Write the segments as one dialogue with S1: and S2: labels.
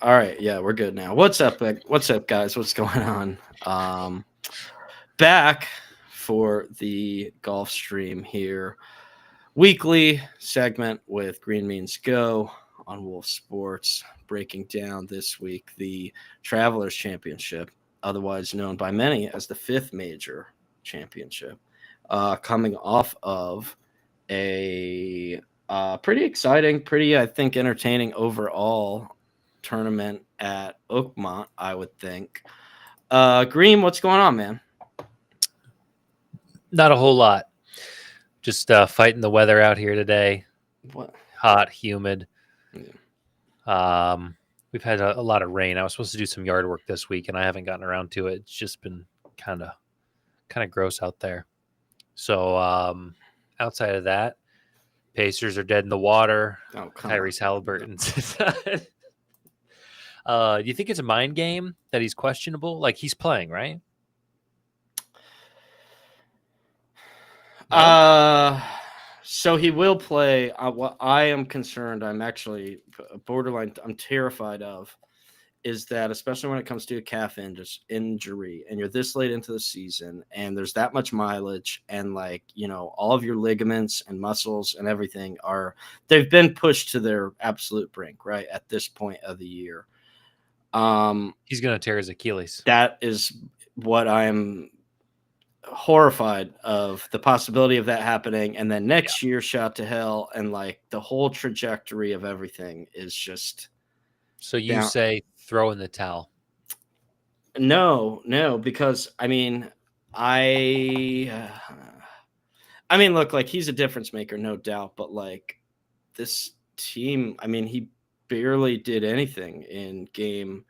S1: All right, yeah, we're good now. What's up, guys? What's going on? Back for the golf stream here, weekly segment with Green Means Go on Wolf Sports, breaking down this week the Travelers Championship, otherwise known by many as the fifth major championship, coming off of a pretty exciting, pretty I think entertaining overall tournament at Oakmont, I would think. Green, what's going on, man?
S2: Not a whole lot. Just fighting the weather out here today.
S1: What?
S2: Hot, humid.
S1: Yeah.
S2: We've had a lot of rain. I was supposed to do some yard work this week, and I haven't gotten around to it. It's just been kind of gross out there. So outside of that, Pacers are dead in the water.
S1: Oh,
S2: Tyrese Halliburton's. Do you think it's a mind game that he's questionable? Like, he's playing, right?
S1: No? So he will play. What I am concerned, I'm actually borderline, I'm terrified of, is that especially when it comes to a calf injury and you're this late into the season and there's that much mileage and all of your ligaments and muscles and everything they've been pushed to their absolute brink, right, at this point of the year.
S2: He's going to tear his Achilles.
S1: That is what I'm horrified of, the possibility of that happening, and then next year shot to hell, and the whole trajectory of everything is just.
S2: So you say throw in the towel?
S1: No, because I mean, look, he's a difference maker, no doubt, but this team, I mean, he barely did anything in game.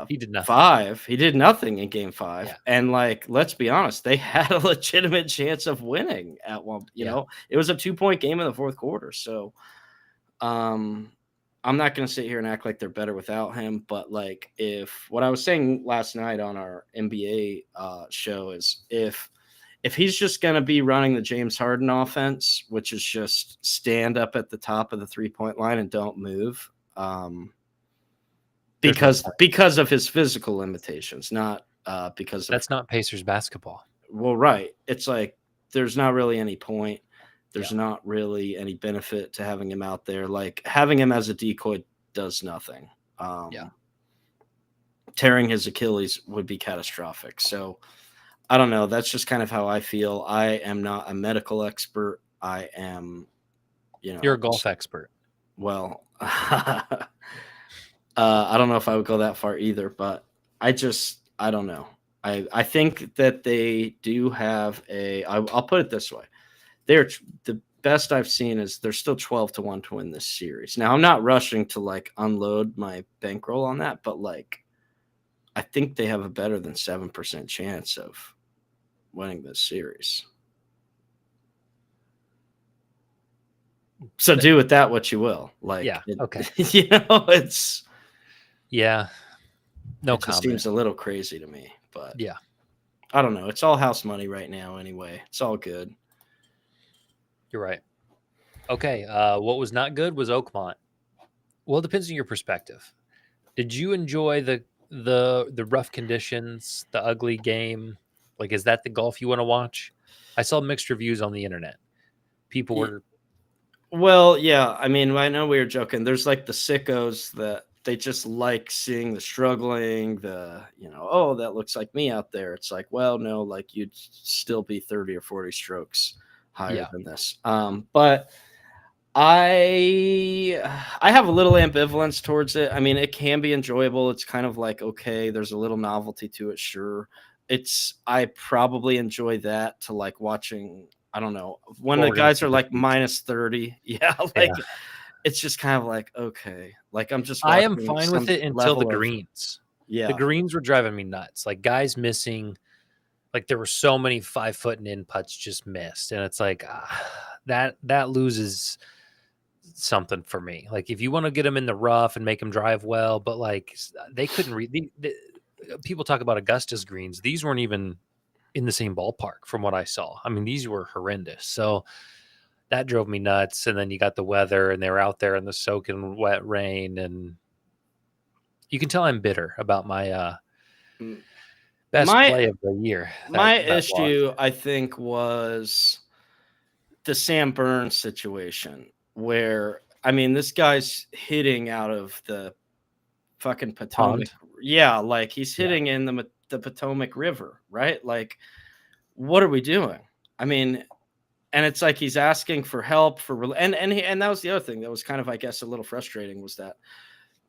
S2: He did nothing.
S1: 5. He did nothing in game 5, yeah. And let's be honest, they had a legitimate chance of winning at one. You know, it was a 2-point game in the fourth quarter. So, I'm not going to sit here and act like they're better without him. But if what I was saying last night on our NBA show is if he's just going to be running the James Harden offense, which is just stand up at the top of the 3-point line and don't move. Because of his physical limitations, not because of...
S2: That's not Pacers basketball.
S1: Well, right. It's there's not really any point. There's not really any benefit to having him out there. Having him as a decoy does nothing. Tearing his Achilles would be catastrophic. So I don't know. That's just kind of how I feel. I am not a medical expert. I am,
S2: You're a golf expert.
S1: Well, I don't know if I would go that far either, but I don't know. I think that they do have I'll put it this way. They're the best I've seen is they're still 12-1 to win this series. Now, I'm not rushing to unload my bankroll on that, but I think they have a better than 7% chance of winning this series. So do with that what you will.
S2: Okay.
S1: It's...
S2: Yeah. No
S1: it just seems a little crazy to me, but
S2: yeah.
S1: I don't know. It's all house money right now anyway. It's all good.
S2: You're right. Okay. What was not good was Oakmont. Well, it depends on your perspective. Did you enjoy the rough conditions, the ugly game? Is that the golf you want to watch? I saw mixed reviews on the internet. People were...
S1: Well, yeah. I mean, I know we were joking. There's the sickos that they just seeing the struggling, oh, that looks like me out there. It's well, no, you'd still be 30 or 40 strokes higher than this. But I have a little ambivalence towards it. I mean, it can be enjoyable. It's kind of okay, there's a little novelty to it. Sure. I probably enjoy that to watching, I don't know, when the guys are minus 30. Yeah. It's just kind of okay. I'm just...
S2: I am fine with it until the greens. The greens were driving me nuts. Guys missing. There were so many 5-foot and in putts just missed. And it's that loses something for me. If you want to get them in the rough and make them drive well, but they couldn't read. People talk about Augusta's greens. These weren't even in the same ballpark from what I saw. I mean, these were horrendous. So that drove me nuts. And then you got the weather, and they were out there in the soaking wet rain, and You can tell I'm bitter about my best play of the year.
S1: My issue, I think, was the Sam Burns situation where, I mean, this guy's hitting out of the fucking Potomac.
S2: Pond?
S1: Yeah, like he's hitting in the Potomac River, right? Like, what are we doing? I mean, and it's like he's asking for help and that was the other thing that was kind of, I guess, a little frustrating, was that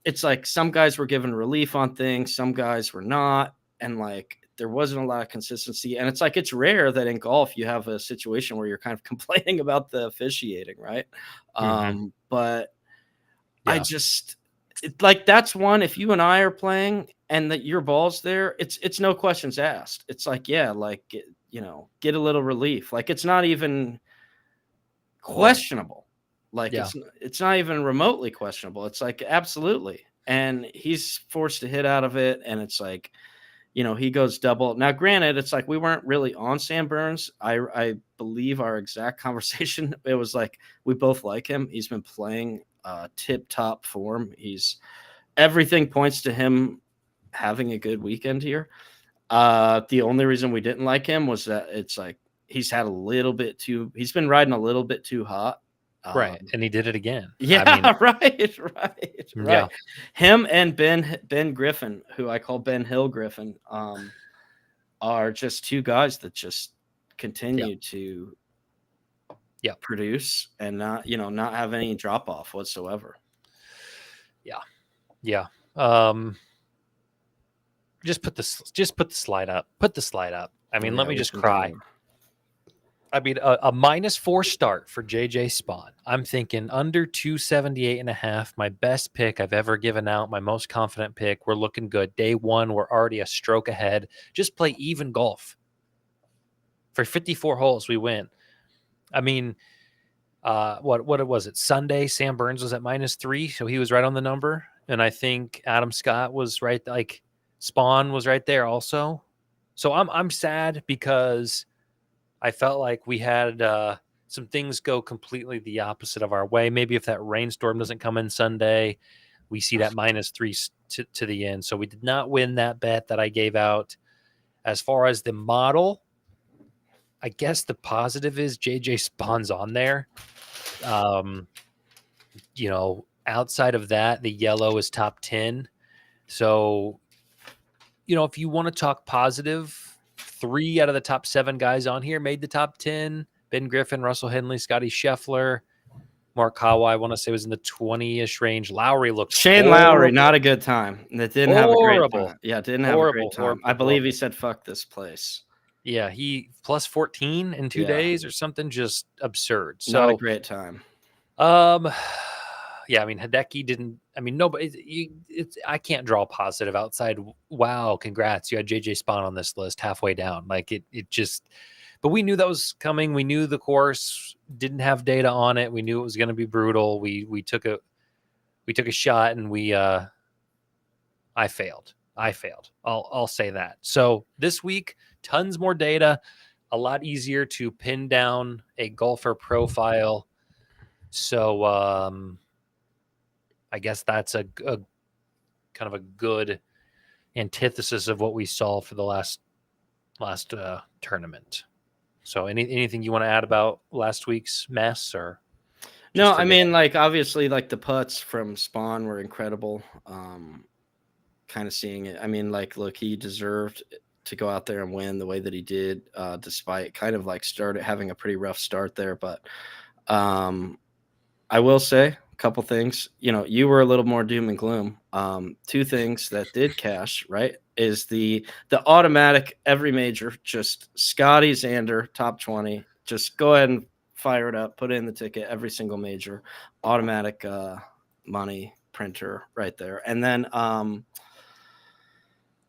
S1: it's like some guys were given relief on things, some guys were not, and like there wasn't a lot of consistency. And it's like it's rare that in golf you have a situation where you're kind of complaining about the officiating, right? But I just like that's one. If you and I are playing and that your ball's there, it's no questions asked. It's like, yeah, like get a little relief. Like it's not even questionable. Like it's not even remotely questionable. It's like absolutely. And he's forced to hit out of it, and it's like, he goes double. Now, granted, it's like we weren't really on Sam Burns. I believe our exact conversation, it was like we both like him. He's been playing tip-top form. Everything points to him having a good weekend here. The only reason we didn't like him was that it's like he's been riding a little bit too hot.
S2: Right. And he did it again.
S1: Yeah, I mean, right. Yeah. Him and Ben Griffin, who I call Ben Hill Griffin, are just two guys that just continue to produce and not have any drop off whatsoever.
S2: Yeah. Just put the slide up. Put the slide up. I mean, let me just cry. I mean, a -4 start for JJ Spawn. I'm thinking under 278.5, my best pick I've ever given out, my most confident pick. We're looking good. Day one, we're already a stroke ahead. Just play even golf. For 54 holes, we win. I mean, what was it? Sunday, Sam Burns was at -3, so he was right on the number. And I think Adam Scott was right, like Spawn was right there also. So I'm sad because I felt like we had some things go completely the opposite of our way. Maybe if that rainstorm doesn't come in Sunday, we see that -3 to the end. So we did not win that bet that I gave out. As far as the model, I guess the positive is JJ Spawn's on there. Outside of that, the yellow is top 10. So, if you want to talk positive, 3 out of the top 7 guys on here made the top 10. Ben Griffin, Russell Henley, Scotty Scheffler, Mark Kawa, I want to say was in the 20-ish range. Lowry looked
S1: Shane
S2: horrible.
S1: Lowry, not a good time. That didn't have a great time. Yeah, didn't have a great time. I believe he said, fuck this place.
S2: Yeah, he plus 14 in 2 days or something, just absurd. So,
S1: not a great time.
S2: Yeah, I mean, Hideki didn't. I mean, nobody. I can't draw positive outside. Wow, congrats! You had JJ Spawn on this list halfway down. Like it just. But we knew that was coming. We knew the course didn't have data on it. We knew it was going to be brutal. We took a shot, and I failed. I'll say that. So this week, tons more data, a lot easier to pin down a golfer profile. So I guess that's a kind of a good antithesis of what we saw for the last tournament. So anything you want to add about last week's mess or?
S1: No, I mean, like, obviously, like the putts from Spawn were incredible. Kind of seeing it. I mean, like, look, he deserved to go out there and win the way that he did, despite kind of like having a pretty rough start there. But I will say a couple things. You were a little more doom and gloom. 2 things that did cash, right, is the automatic every major, just Scotty Xander, top 20. Just go ahead and fire it up, put in the ticket, every single major, automatic money printer right there. And then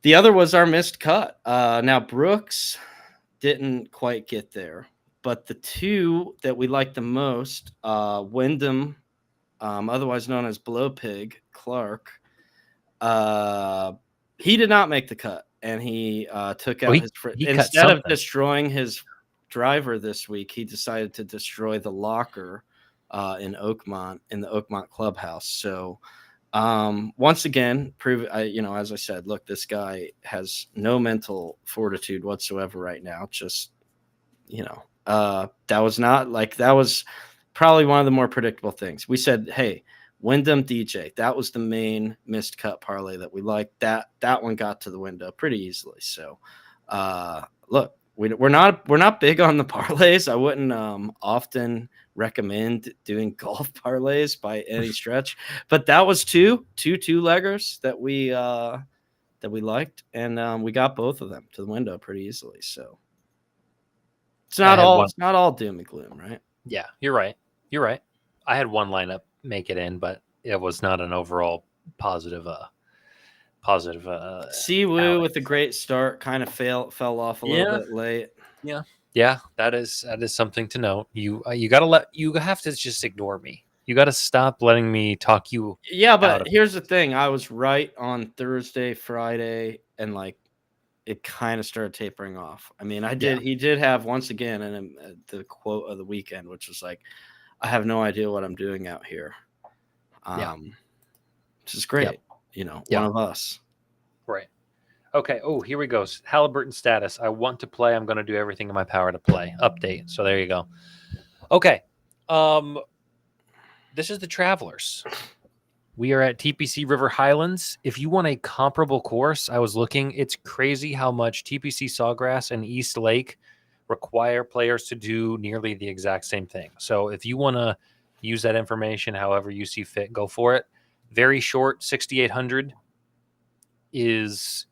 S1: the other was our missed cut. Now, Brooks didn't quite get there, but the 2 that we liked the most, Wyndham, otherwise known as Blow Pig, Clark, he did not make the cut, and he took out instead of destroying his driver this week, he decided to destroy the locker in Oakmont, in the Oakmont clubhouse. So Once again, as I said, look, this guy has no mental fortitude whatsoever right now. Just, that was probably one of the more predictable things. We said, hey, Wyndham DJ, that was the main missed cut parlay that we liked. That one got to the window pretty easily. So, look, we're not big on the parlays. I wouldn't often recommend doing golf parlays by any stretch, but that was two leggers that we liked, and we got both of them to the window pretty easily. So it's not all doom and gloom, right?
S2: Yeah, you're right. I had one lineup make it in, but it was not an overall positive.
S1: Siwoo with a great start kind of fell off a little bit late.
S2: Yeah, that is something to note. You have to just ignore me. You got to stop letting me talk you.
S1: Yeah, but here's the thing: I was right on Thursday, Friday, and it kind of started tapering off. I mean, I did. Yeah. He did have once again, and the quote of the weekend, which was like, "I have no idea what I'm doing out here." Which is great. Yep. One of us.
S2: Right. Okay. Oh, here we go. Halliburton status. I want to play. I'm going to do everything in my power to play. Update. So there you go. Okay. This is the Travelers. We are at TPC River Highlands. If you want a comparable course, I was looking. It's crazy how much TPC Sawgrass and East Lake require players to do nearly the exact same thing. So if you want to use that information however you see fit, go for it. Very short, 6,800 is...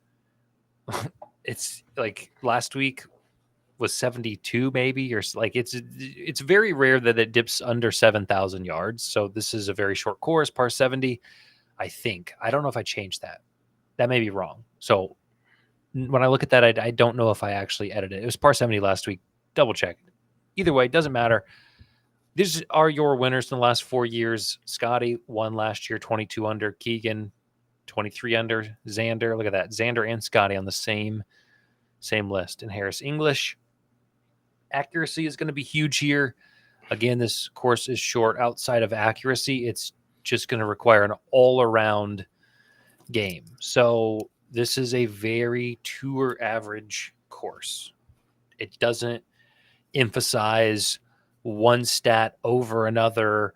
S2: it's like last week was 72 maybe, or like it's very rare that it dips under 7,000 yards. So this is a very short course, par 70, I think. I don't know if I changed that. That may be wrong. So when I look at that, I don't know if I actually edited it. It was par 70 last week. Double check. Either way, it doesn't matter. These are your winners in the last 4 years. Scotty won last year, 22 under. Keegan, 23 under. Xander, look at that. Xander and Scotty on the same list. And Harris English. Accuracy is going to be huge here. Again, this course is short. Outside of accuracy, it's just going to require an all-around game. So this is a very tour average course. It doesn't emphasize one stat over another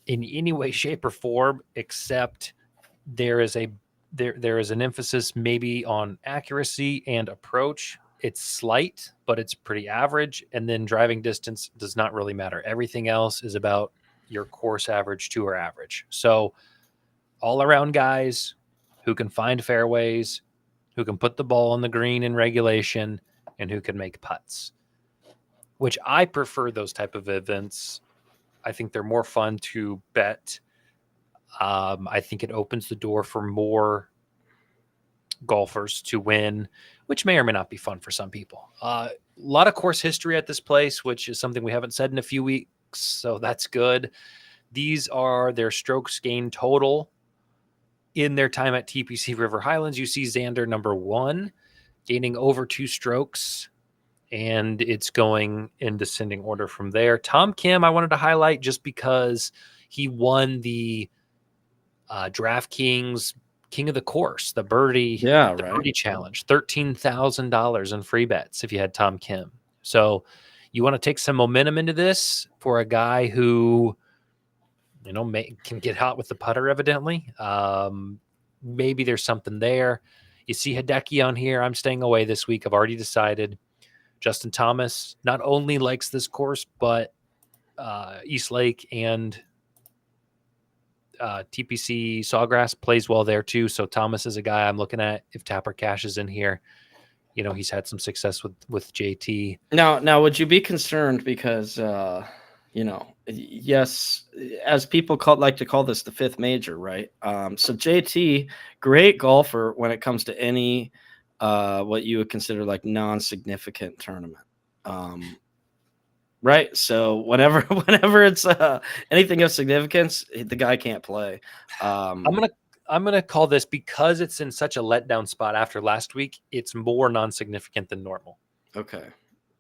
S2: in any way, shape, or form, except there is an emphasis maybe on accuracy and approach. It's slight, but it's pretty average. And then driving distance does not really matter. Everything else is about your course average, tour average. So all around guys who can find fairways, who can put the ball on the green in regulation, and who can make putts, which I prefer those type of events. I think they're more fun to bet. I think it opens the door for more golfers to win, which may or may not be fun for some people. A lot of course history at this place, which is something we haven't said in a few weeks, so that's good. These are their strokes gained total in their time at TPC River Highlands. You see Xander number 1 gaining over 2 strokes, and it's going in descending order from there. Tom Kim, I wanted to highlight just because he won the DraftKings King of the Course, the birdie challenge, $13,000 in free bets if you had Tom Kim. So you want to take some momentum into this for a guy who, can get hot with the putter, evidently. Maybe there's something there. You see Hideki on here. I'm staying away this week. I've already decided. Justin Thomas not only likes this course, but East Lake and TPC Sawgrass plays well there too. So Thomas is a guy I'm looking at. If Tapper Cash is in here, he's had some success with JT.
S1: Now, would you be concerned because, yes, as people like to call this the 5th major, right? So JT, great golfer when it comes to any what you would consider like non-significant tournament. Right. So whenever it's anything of significance, the guy can't play.
S2: I'm gonna call this, because it's in such a letdown spot after last week, it's more non-significant than normal.
S1: Okay.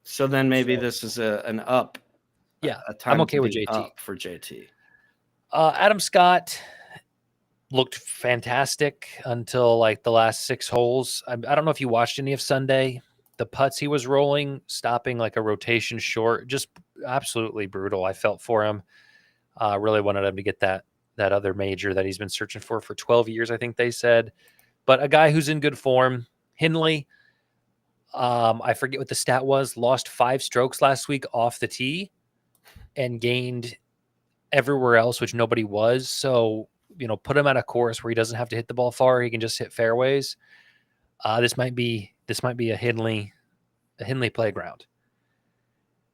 S1: So then maybe this is an up.
S2: Yeah. I'm okay with JT.
S1: Up for JT.
S2: Adam Scott, looked fantastic until like the last 6 holes. I don't know if you watched any of Sunday. The putts he was rolling, stopping like a rotation short, just absolutely brutal. I felt for him. Really wanted him to get that other major that he's been searching for 12 years, I think they said. But a guy who's in good form, Hindley, I forget what the stat was, lost 5 strokes last week off the tee and gained everywhere else, which nobody was. So, put him at a course where he doesn't have to hit the ball far. He can just hit fairways. This might be a Hindley playground.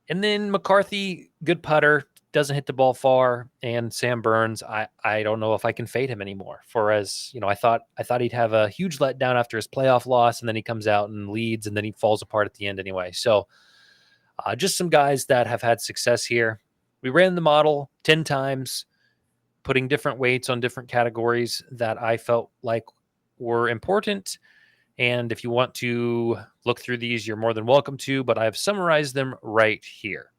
S2: And then McCarthy, good putter, doesn't hit the ball far, and Sam Burns, I don't know if I can fade him anymore. I thought he'd have a huge letdown after his playoff loss, and then he comes out and leads, and then he falls apart at the end anyway. So just some guys that have had success here. We ran the model 10 times, putting different weights on different categories that I felt like were important. And if you want to look through these, you're more than welcome to, but I've summarized them right here.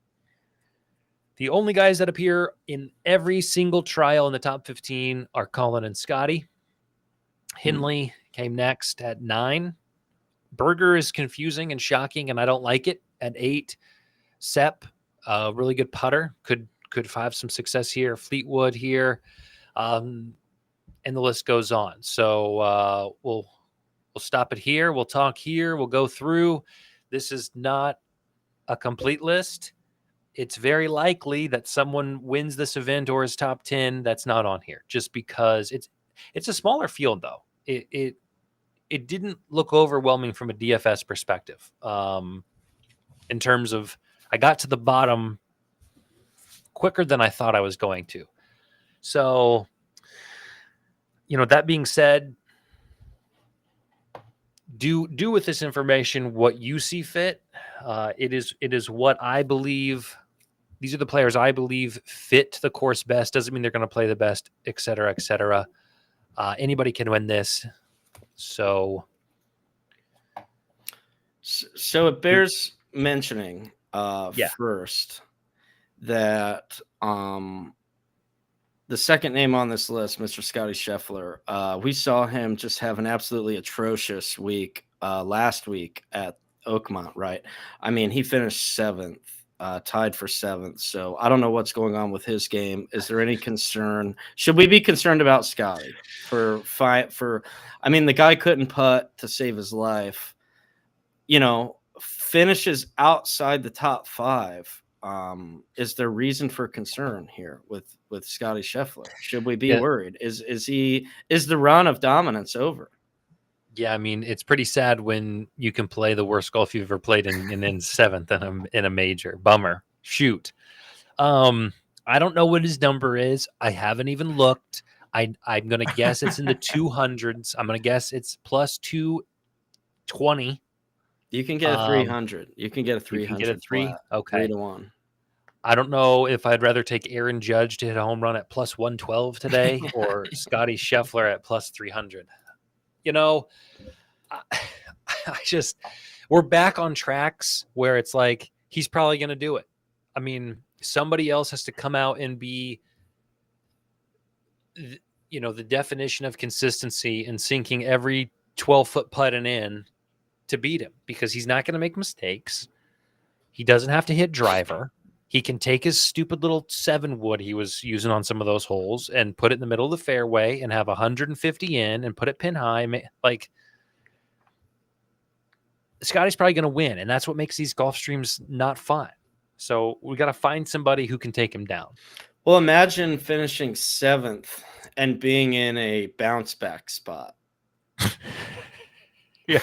S2: The only guys that appear in every single trial in the top 15 are Colin and Scotty. Hindley came next at 9. Berger is confusing and shocking, and I don't like it at 8. Sepp, a really good putter, could have some success here. Fleetwood here, and the list goes on. So we'll stop it here. We'll talk here. We'll go through. This is not a complete list. It's very likely that someone wins this event or is top 10 that's not on here, just because it's a smaller field, though. It didn't look overwhelming from a DFS perspective. In terms of, I got to the bottom quicker than I thought I was going to. So, that being said, do with this information what you see fit. It is what I believe. These are the players I believe fit the course best. Doesn't mean they're going to play the best, et cetera, et cetera. Anybody can win this. So
S1: it bears mentioning first that the second name on this list, Mr. Scotty Scheffler, we saw him just have an absolutely atrocious week last week at Oakmont, right? I mean, he finished 7th, tied for 7th. So I don't know what's going on with his game. Is there any concern? Should we be concerned about Scotty I mean, the guy couldn't putt to save his life, finishes outside the top 5. Is there reason for concern here with Scotty Scheffler? Should we be worried? Is the run of dominance over?
S2: Yeah, I mean, it's pretty sad when you can play the worst golf you've ever played and then 7th in a major. Bummer. Shoot. I don't know what his number is. I haven't even looked. I'm gonna guess it's in the 200s. I'm gonna guess it's plus 220.
S1: You can get a 300. You can get a 300. You can get a
S2: 3. Okay.
S1: 3-1.
S2: I don't know if I'd rather take Aaron Judge to hit a home run at plus 112 today or Scotty Scheffler at plus 300. We're back on tracks where it's like, he's probably going to do it. I mean, somebody else has to come out and be, the definition of consistency and sinking every 12-foot putt and in to beat him, because he's not going to make mistakes. He doesn't have to hit driver. He can take his stupid little 7 wood he was using on some of those holes and put it in the middle of the fairway and have 150 in and put it pin high. Like, Scotty's probably going to win, and that's what makes these golf streams not fun. So we got to find somebody who can take him down.
S1: Well, imagine finishing 7th and being in a bounce back spot.
S2: Yeah.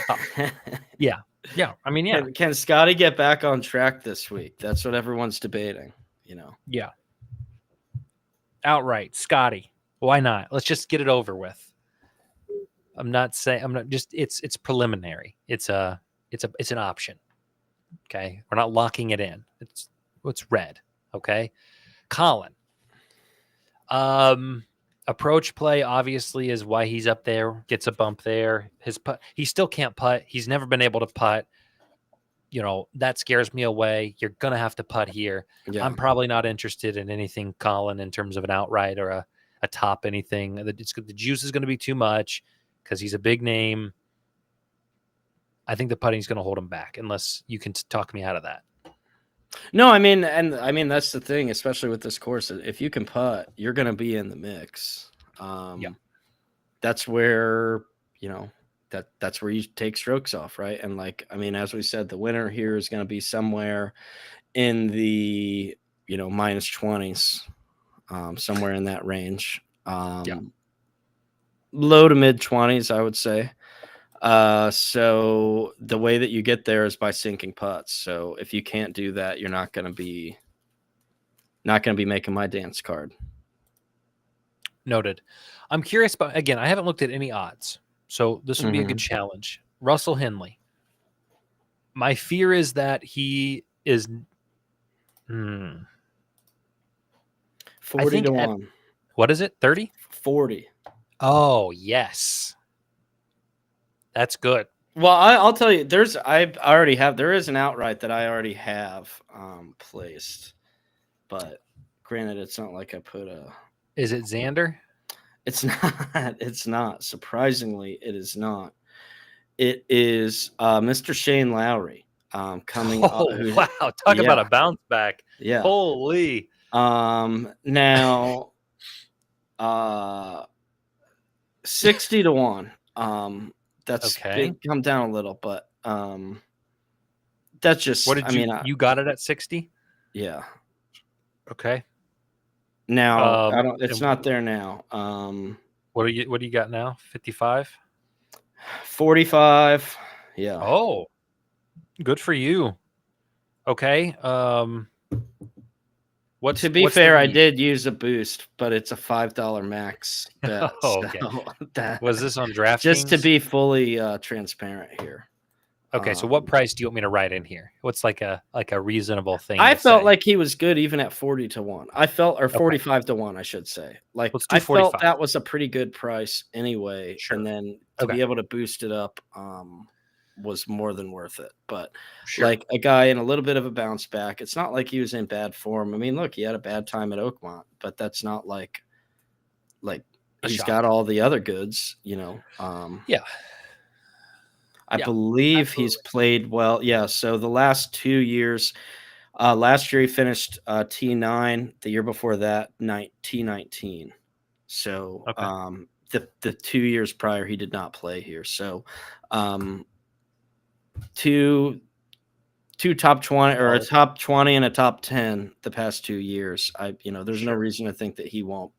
S2: Yeah. I mean, yeah.
S1: Can Scotty get back on track this week? That's what everyone's debating,
S2: Yeah. Outright, Scotty. Why not? Let's just get it over with. It's preliminary. It's an option. Okay. We're not locking it in. It's red. Okay. Colin. Approach play obviously is why he's up there, gets a bump there. His putt, he still can't putt. He's never been able to putt. That scares me away. You're going to have to putt here. Yeah. I'm probably not interested in anything, Colin, in terms of an outright or atop anything. The juice is going to be too much because he's a big name. I think the putting is going to hold him back unless you can talk me out of that.
S1: No, I mean that's the thing, especially with this course. If you can putt, you're going to be in the mix. That's where that's where you take strokes off, right? And as we said, the winner here is going to be somewhere in the minus 20s, somewhere in that range. Low to mid 20s, I would say. So the way that you get there is by sinking putts. So if you can't do that, you're not going to be making my dance card.
S2: Noted. I'm curious about, again, I haven't looked at any odds, so this would be a good challenge. Russell Henley. My fear is that he is
S1: 40 to 1.
S2: What is it? 30?
S1: 40.
S2: Oh, yes. That's good.
S1: Well, I'll tell you, there is an outright that I already have placed, but granted, it's not like I put a.
S2: Is it Xander?
S1: It's not. It's not. Surprisingly, it is not. It is Mr. Shane Lowry coming.
S2: Wow! Talk about a bounce back.
S1: Yeah.
S2: Holy.
S1: Now, 60 to 1. That's okay. Come down a little, but that's just.
S2: What did you got it at 60?
S1: Yeah.
S2: Okay.
S1: Now I don't. It's not there now.
S2: What do you got now? 55.
S1: 45. Yeah.
S2: Oh, good for you. Okay.
S1: To be fair, I did use a boost, but it's a $5 max bet.
S2: Okay. Was this on DraftKings?
S1: Just to be fully transparent here.
S2: Okay, so what price do you want me to write in here? What's like a reasonable thing?
S1: I felt like he was good even at 40 to 1. 45 to 1, I should say. I felt that was a pretty good price anyway.
S2: Sure.
S1: And then to be able to boost it up was more than worth it. But like a guy in a little bit of a bounce back, it's not like he was in bad form. I mean, look, he had a bad time at Oakmont, but that's not like he's got all the other goods,
S2: Yeah.
S1: I believe he's played well. Yeah. So the last 2 years, last year he finished T9. The year before that, T19. So the 2 years prior, he did not play here. So two top 20 or a top 20 and a top 10 the past 2 years. There's no reason to think that he won't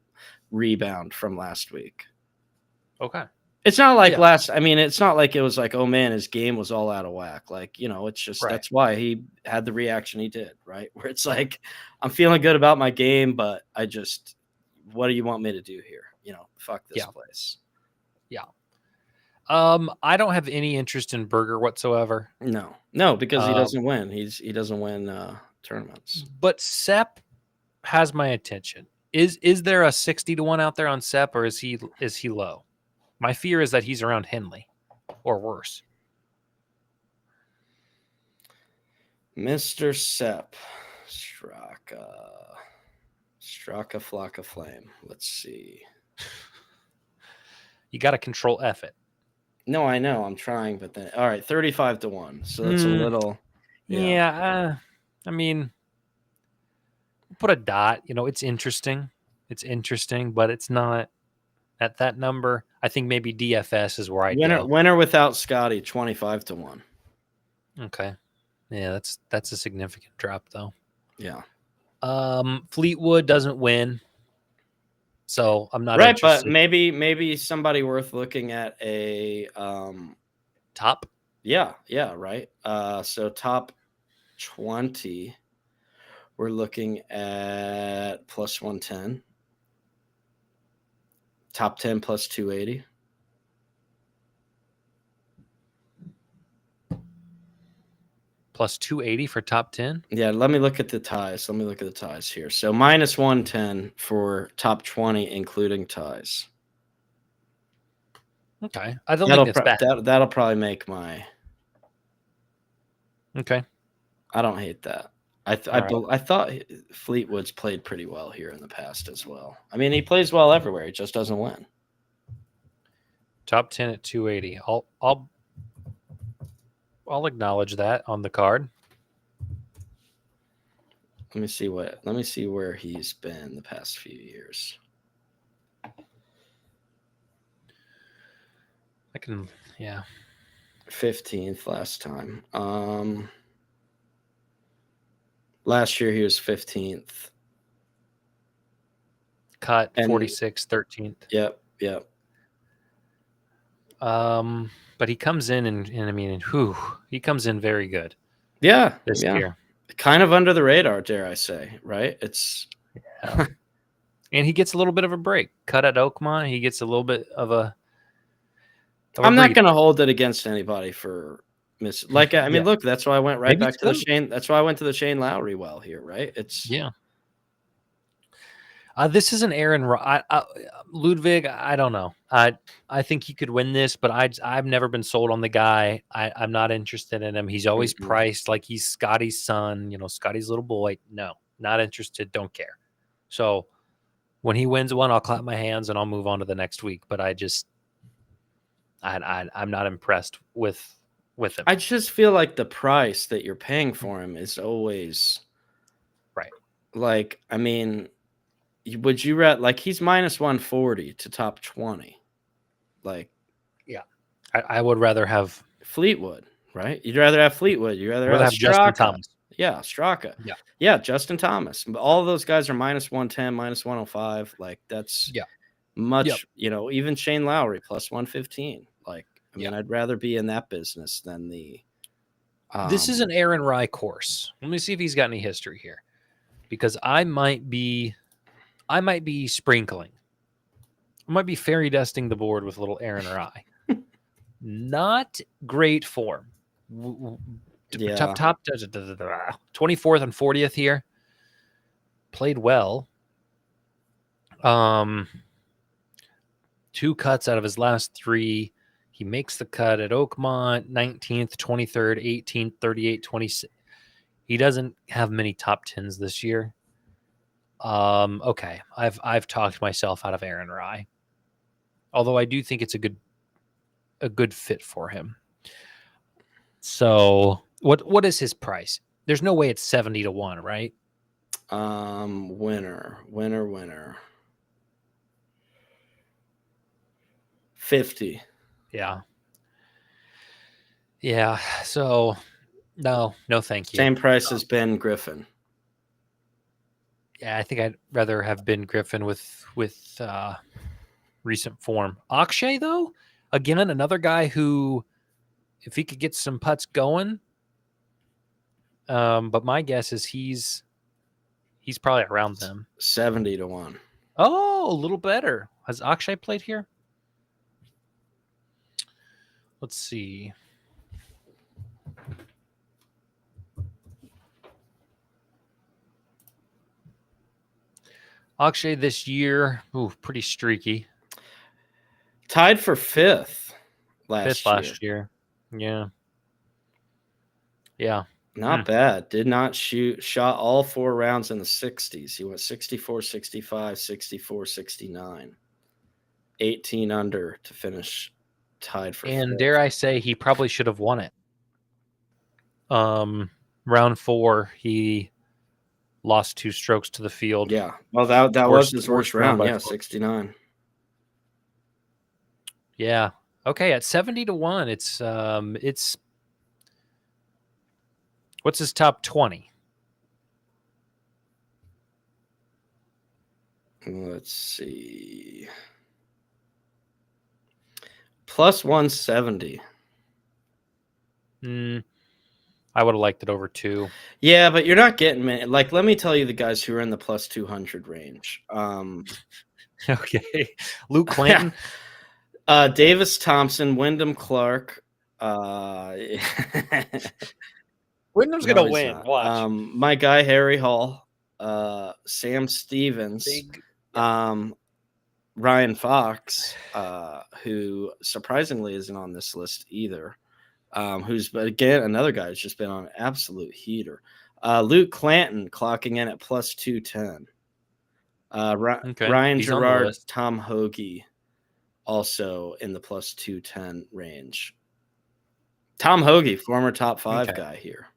S1: rebound from last week.
S2: Okay.
S1: It's not like it's not like it was like, oh man, his game was all out of whack. It's just that's why he had the reaction he did, right? Where it's like, I'm feeling good about my game, but what do you want me to do here? Fuck this place.
S2: Yeah. I don't have any interest in Berger whatsoever.
S1: No, because he doesn't win. He doesn't win tournaments.
S2: But Sepp has my attention. Is there a 60 to 1 out there on Sepp, or is he low? My fear is that he's around Henley or worse.
S1: Mr. Sepp, Straka Flocka Flame. Let's see.
S2: You got to control F it.
S1: No, I know. I'm trying, but then all right, 35 to 1. So that's a little.
S2: Yeah. I mean, put a dot. It's interesting. But it's not at that number. I think maybe DFS is where I go.
S1: Winner without Scotty, 25 to 1.
S2: Okay. Yeah, that's a significant drop though.
S1: Yeah.
S2: Fleetwood doesn't win. So I'm not
S1: interested. But maybe somebody worth looking at a
S2: top.
S1: Yeah, right. So top 20, we're looking at plus 110. Top 10 plus 280.
S2: Plus 280 for top 10?
S1: Yeah, let me look at the ties. Here. So minus 110 for top 20, including ties.
S2: Okay. I don't think that's bad.
S1: That'll probably make my...
S2: Okay.
S1: I don't hate that. I thought Fleetwood's played pretty well here in the past as well. I mean, he plays well everywhere. He just doesn't win.
S2: Top 10 at 280. I'll acknowledge that on the card.
S1: Let me see where he's been the past few years.
S2: I can, yeah.
S1: 15th last time. Last year he was 15th.
S2: Cut 46, 13th.
S1: Yep.
S2: But he comes in and I mean, he comes in very good.
S1: Yeah.
S2: This year.
S1: Kind of under the radar, dare I say, right? It's
S2: and he gets a little bit of a break. Cut at Oakmont, he gets a little bit of a
S1: I'm not going to hold it against anybody for look, that's why I went right back to the Shane. That's why I went to the Shane Lowry well here, right?
S2: This is an Aaron Ludwig. I don't know. I think he could win this, but I've never been sold on the guy. I'm not interested in him. He's always priced like he's Scotty's son, Scotty's little boy. No, not interested. Don't care. So when he wins one, I'll clap my hands and I'll move on to the next week. But I'm not impressed with him.
S1: I just feel like the price that you're paying for him is always
S2: right.
S1: Like, I mean, would you rather, like, he's minus 140 to top 20? Like,
S2: yeah, I would rather have
S1: Fleetwood, right? You'd rather have Fleetwood. You'd rather have
S2: Justin Thomas.
S1: Yeah, Straka. Yeah, Justin Thomas. All of those guys are minus 110, minus 105. Like, that's much, even Shane Lowry plus 115. Like, I mean, I'd rather be in that business than the.
S2: This is an Aaron Rye course. Let me see if he's got any history here, because I might be sprinkling. I might be fairy dusting the board with a little Aaron Rye. Not great form. Top 24th and 40th here. Played well. 2 cuts out of his last 3. He makes the cut at Oakmont, 19th, 23rd, 18th, 38th, 26th. He doesn't have many top 10s this year. Okay, I've talked myself out of Aaron Rye, although I do think it's a good fit for him. So what is his price? There's no way it's 70 to 1, right?
S1: Winner. 50.
S2: Yeah. So no, thank you.
S1: Same price as Ben Griffin.
S2: Yeah, I think I'd rather have Ben Griffin with recent form. Akshay, though, again, another guy who, if he could get some putts going, but my guess is he's probably around them.
S1: 70 to 1.
S2: Oh, a little better. Has Akshay played here? Let's see. Akshay this year, pretty streaky.
S1: Tied for 5th last
S2: year. Yeah.
S1: Not bad. Did not shot all 4 rounds in the 60s. He went 64, 65, 64, 69. 18 under to finish tied for 5th.
S2: Dare I say, he probably should have won it. Round 4, he lost 2 strokes to the field.
S1: Yeah. Well, that was his worst round. Yeah, 69.
S2: Yeah. Okay, at 70 to 1, it's what's his top 20?
S1: Let's see. Plus 170.
S2: I would have liked it over 2.
S1: Yeah, but you're not getting many. Like, let me tell you the guys who are in the plus 200 range.
S2: Okay. Luke Clinton.
S1: Davis Thompson, Wyndham Clark.
S2: Wyndham's going to win. Watch.
S1: My guy, Harry Hall. Sam Stevens. Ryan Fox, who surprisingly isn't on this list either. Who's, again, another guy who's just been on an absolute heater. Luke Clanton clocking in at plus 210. Ryan Gerard, Tom Hoagie also in the plus 210 range. Tom Hoagie, former top 5 guy here.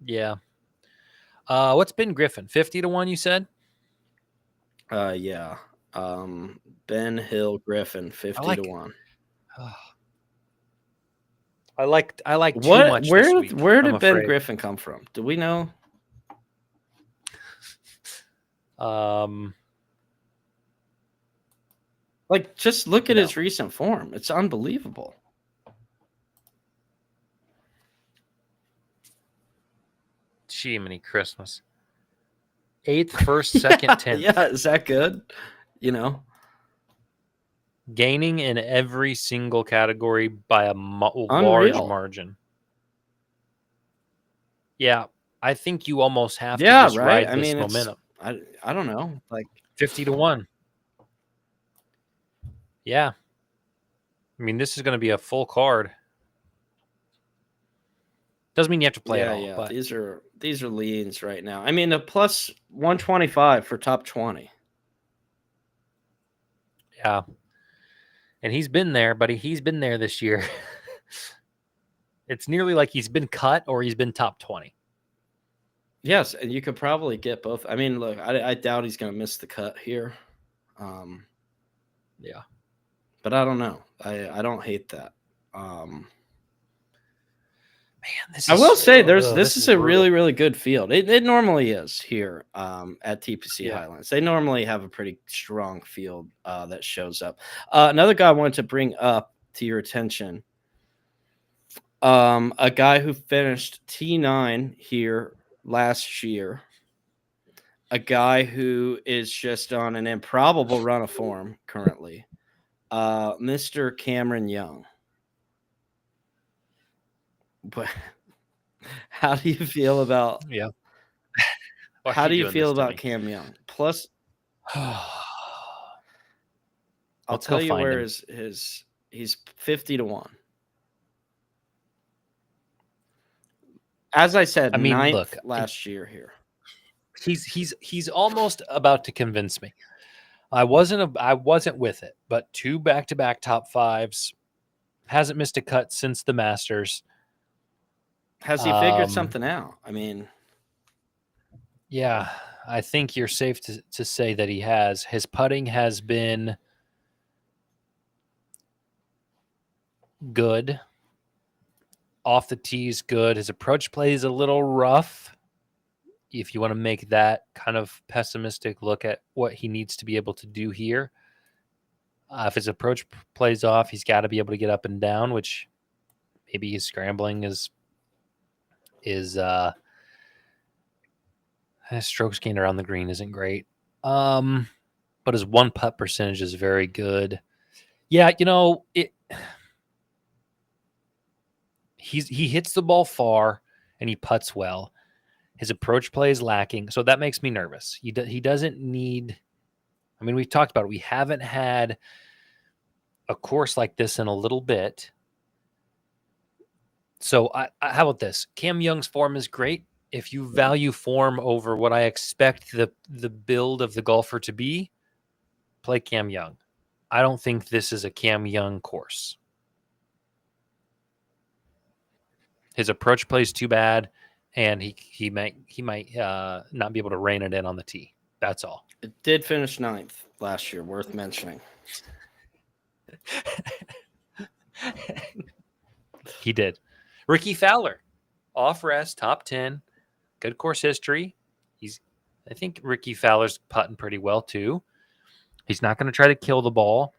S2: Yeah. What's Ben Griffin? 50 to 1, you said?
S1: Yeah. Ben Hill Griffin, 50 to 1.
S2: I like too much this week.
S1: Where did Ben Griffin come from? Do we know? Like, just look at his recent form. It's unbelievable.
S2: Jiminy Christmas. 8th, 1st, 2nd, 10th.
S1: Yeah, is that good? You know?
S2: Gaining in every single category by a large margin. Yeah, I think you almost have to just ride this momentum.
S1: I don't know. Like
S2: 50 to 1. Yeah. I mean, this is going to be a full card. Doesn't mean you have to play it all.
S1: Yeah,
S2: but
S1: these are leans right now. I mean, a plus 125 for top 20.
S2: Yeah. And he's been there, buddy. He's been there this year. It's nearly like he's been cut or he's been top 20.
S1: Yes, and you could probably get both. I mean, look, I doubt he's going to miss the cut here.
S2: Yeah.
S1: But I don't know. I don't hate that.
S2: Man,
S1: I will say this is a really, really good field. It normally is here at TPC Highlands. They normally have a pretty strong field that shows up. Another guy I wanted to bring up to your attention, a guy who finished T9 here last year, a guy who is just on an improbable run of form currently, Mr. Cameron Young. But how do you feel about how do you feel about Cam Young? Plus, I'll tell you where he's 50 to 1. As I said, ninth last year here.
S2: He's almost about to convince me. I wasn't with it, but 2 back-to-back top 5s. Hasn't missed a cut since the Masters.
S1: Has he figured something out? I mean,
S2: yeah, I think you're safe to say that he has. His putting has been good. Off the tee's good. His approach play is a little rough. If you want to make that kind of pessimistic look at what he needs to be able to do here, if his approach plays off, he's got to be able to get up and down, which maybe his scrambling is his strokes gained around the green isn't great. But his 1-putt percentage is very good. Yeah, he hits the ball far and he putts well. His approach play is lacking, so that makes me nervous. He doesn't need. I mean, we've talked about it. We haven't had a course like this in a little bit. So how about this? Cam Young's form is great. If you value form over what I expect the build of the golfer to be, play Cam Young. I don't think this is a Cam Young course. His approach play is too bad, and he might not be able to rein it in on the tee. That's all.
S1: It did finish 9th last year, worth mentioning.
S2: He did. Ricky Fowler, off rest, top 10, good course history. I think Ricky Fowler's putting pretty well too. He's not going to try to kill the ball.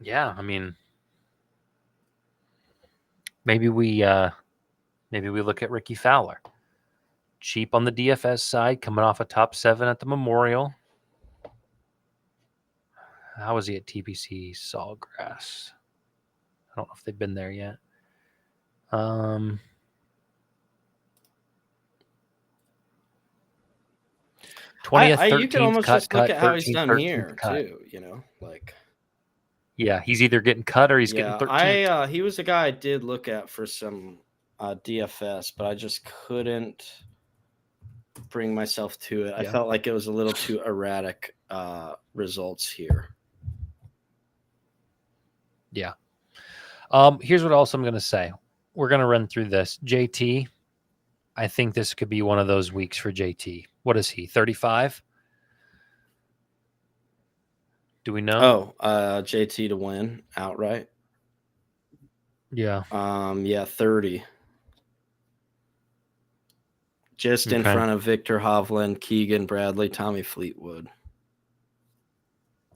S2: Yeah, I mean, maybe we look at Ricky Fowler. Cheap on the DFS side, coming off a top 7 at the Memorial. How was he at TPC Sawgrass? I don't know if they've been there yet. 20th, 13th
S1: you can almost
S2: cut,
S1: just look at how he's
S2: 13th,
S1: done here
S2: cut.
S1: too.
S2: Yeah, he's either getting cut or he's getting 13th.
S1: He was a guy I did look at for some DFS, but I just couldn't bring myself to it.
S2: Yeah.
S1: I felt like it was a little too erratic results here.
S2: Yeah. Here's what else I'm going to say. We're going to run through this. JT, I think this could be one of those weeks for JT. What is he, 35? Do we know?
S1: JT to win outright.
S2: Yeah.
S1: 30. Just in front of Victor Hovland, Keegan Bradley, Tommy Fleetwood.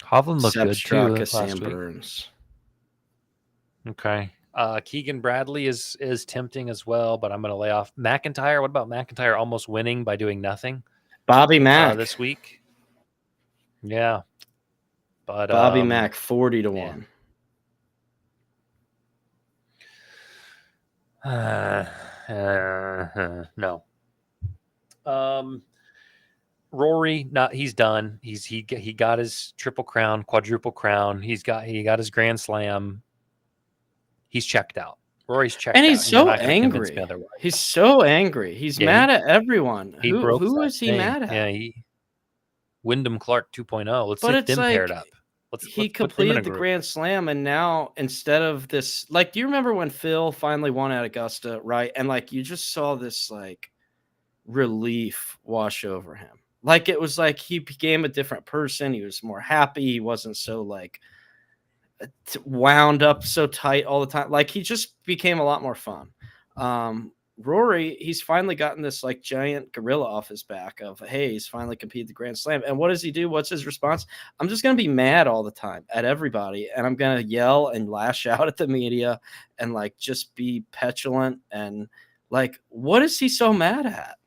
S2: Hovland looked good too last
S1: Sam
S2: week.
S1: Burns.
S2: Okay. Keegan Bradley is tempting as well, but I'm going to lay off McIntyre. What about McIntyre almost winning by doing nothing?
S1: Bobby Mack
S2: this week. Yeah. But
S1: Bobby Mack 40 to 1.
S2: No. Rory, he's done. He got his triple crown, quadruple crown. He got his Grand Slam. He's checked out. Rory's checked out.
S1: And he's so angry. He's so angry. He's mad at everyone. Who is he mad at?
S2: Yeah, Wyndham Clark 2.0. Let's get them paired up.
S1: He completed the Grand Slam, and now instead of this, like, do you remember when Phil finally won at Augusta, right? And like you just saw this like relief wash over him. Like it was like he became a different person. He was more happy. He wasn't so like wound up so tight all the time. Like he just became a lot more fun. Rory, he's finally gotten this like giant gorilla off his back of, hey, he's finally competed the Grand Slam. And what does he do? What's his response? I'm just going to be mad all the time at everybody. And I'm going to yell and lash out at the media and like just be petulant. And like, what is he so mad at?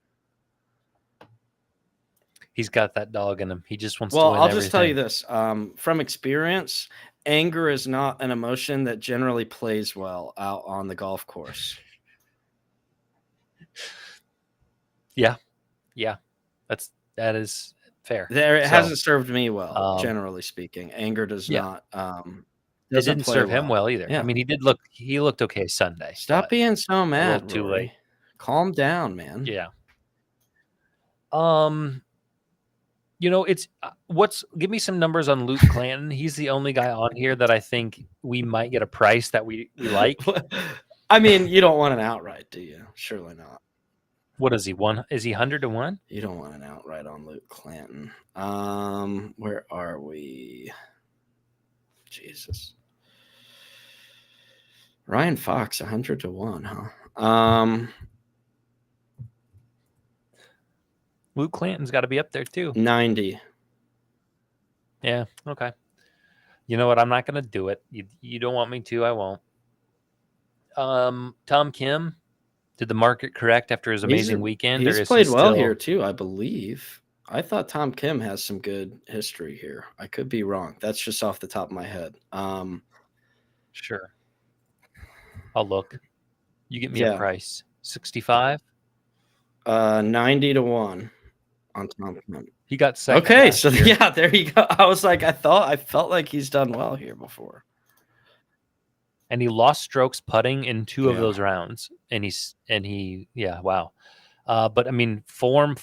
S2: He's got that dog in him. He just wants to win
S1: I'll just tell you this. From experience, anger is not an emotion that generally plays well out on the golf course.
S2: Yeah. That is fair.
S1: It hasn't served me well, generally speaking. Anger does not.
S2: It didn't serve him well either. Yeah. I mean, he looked okay Sunday.
S1: Stop being so mad. Too late. Calm down, man.
S2: Yeah. It's give me some numbers on Luke Clanton. He's the only guy on here that I think we might get a price that we like.
S1: I mean, you don't want an outright, do you? Surely not.
S2: What is he? Is he 100 to 1?
S1: You don't want an outright on Luke Clanton. Where are we? Jesus. Ryan Fox, 100 to 1, huh?
S2: Luke Clanton's got to be up there too.
S1: 90.
S2: Yeah. Okay. You know what? I'm not going to do it. You don't want me to. I won't. Tom Kim, did the market correct after his amazing weekend?
S1: He's played well here too, I believe. I thought Tom Kim has some good history here. I could be wrong. That's just off the top of my head.
S2: Sure. I'll look. You get me a price. 65?
S1: 90 to 1. On Tom Kim.
S2: He got second.
S1: Okay, so yeah, there you go. I was like, I felt like he's done well here before.
S2: And he lost strokes putting in 2 of those rounds. And he wow. But I mean, form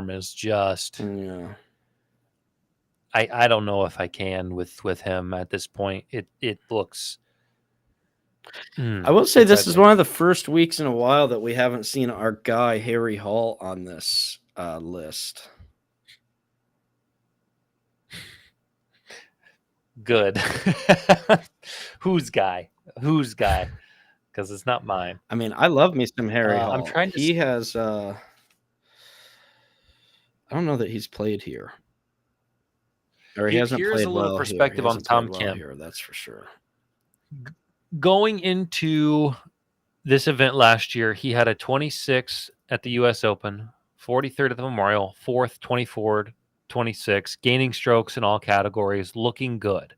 S2: is just I don't know if I can with him at this point. It looks
S1: I will say this is one of the first weeks in a while that we haven't seen our guy Harry Hall on this list.
S2: Good. Whose guy? Because it's not mine.
S1: I mean, I love me some Harry Hall.
S2: I'm trying to.
S1: He has. I don't know that he's played here, or he hasn't played well. Here's a little
S2: perspective on Tom Kim.
S1: Here, that's for sure.
S2: Going into this event last year, he had a 26 at the U.S. Open, 43rd at the Memorial, 4th, 24th, 26, gaining strokes in all categories, looking good.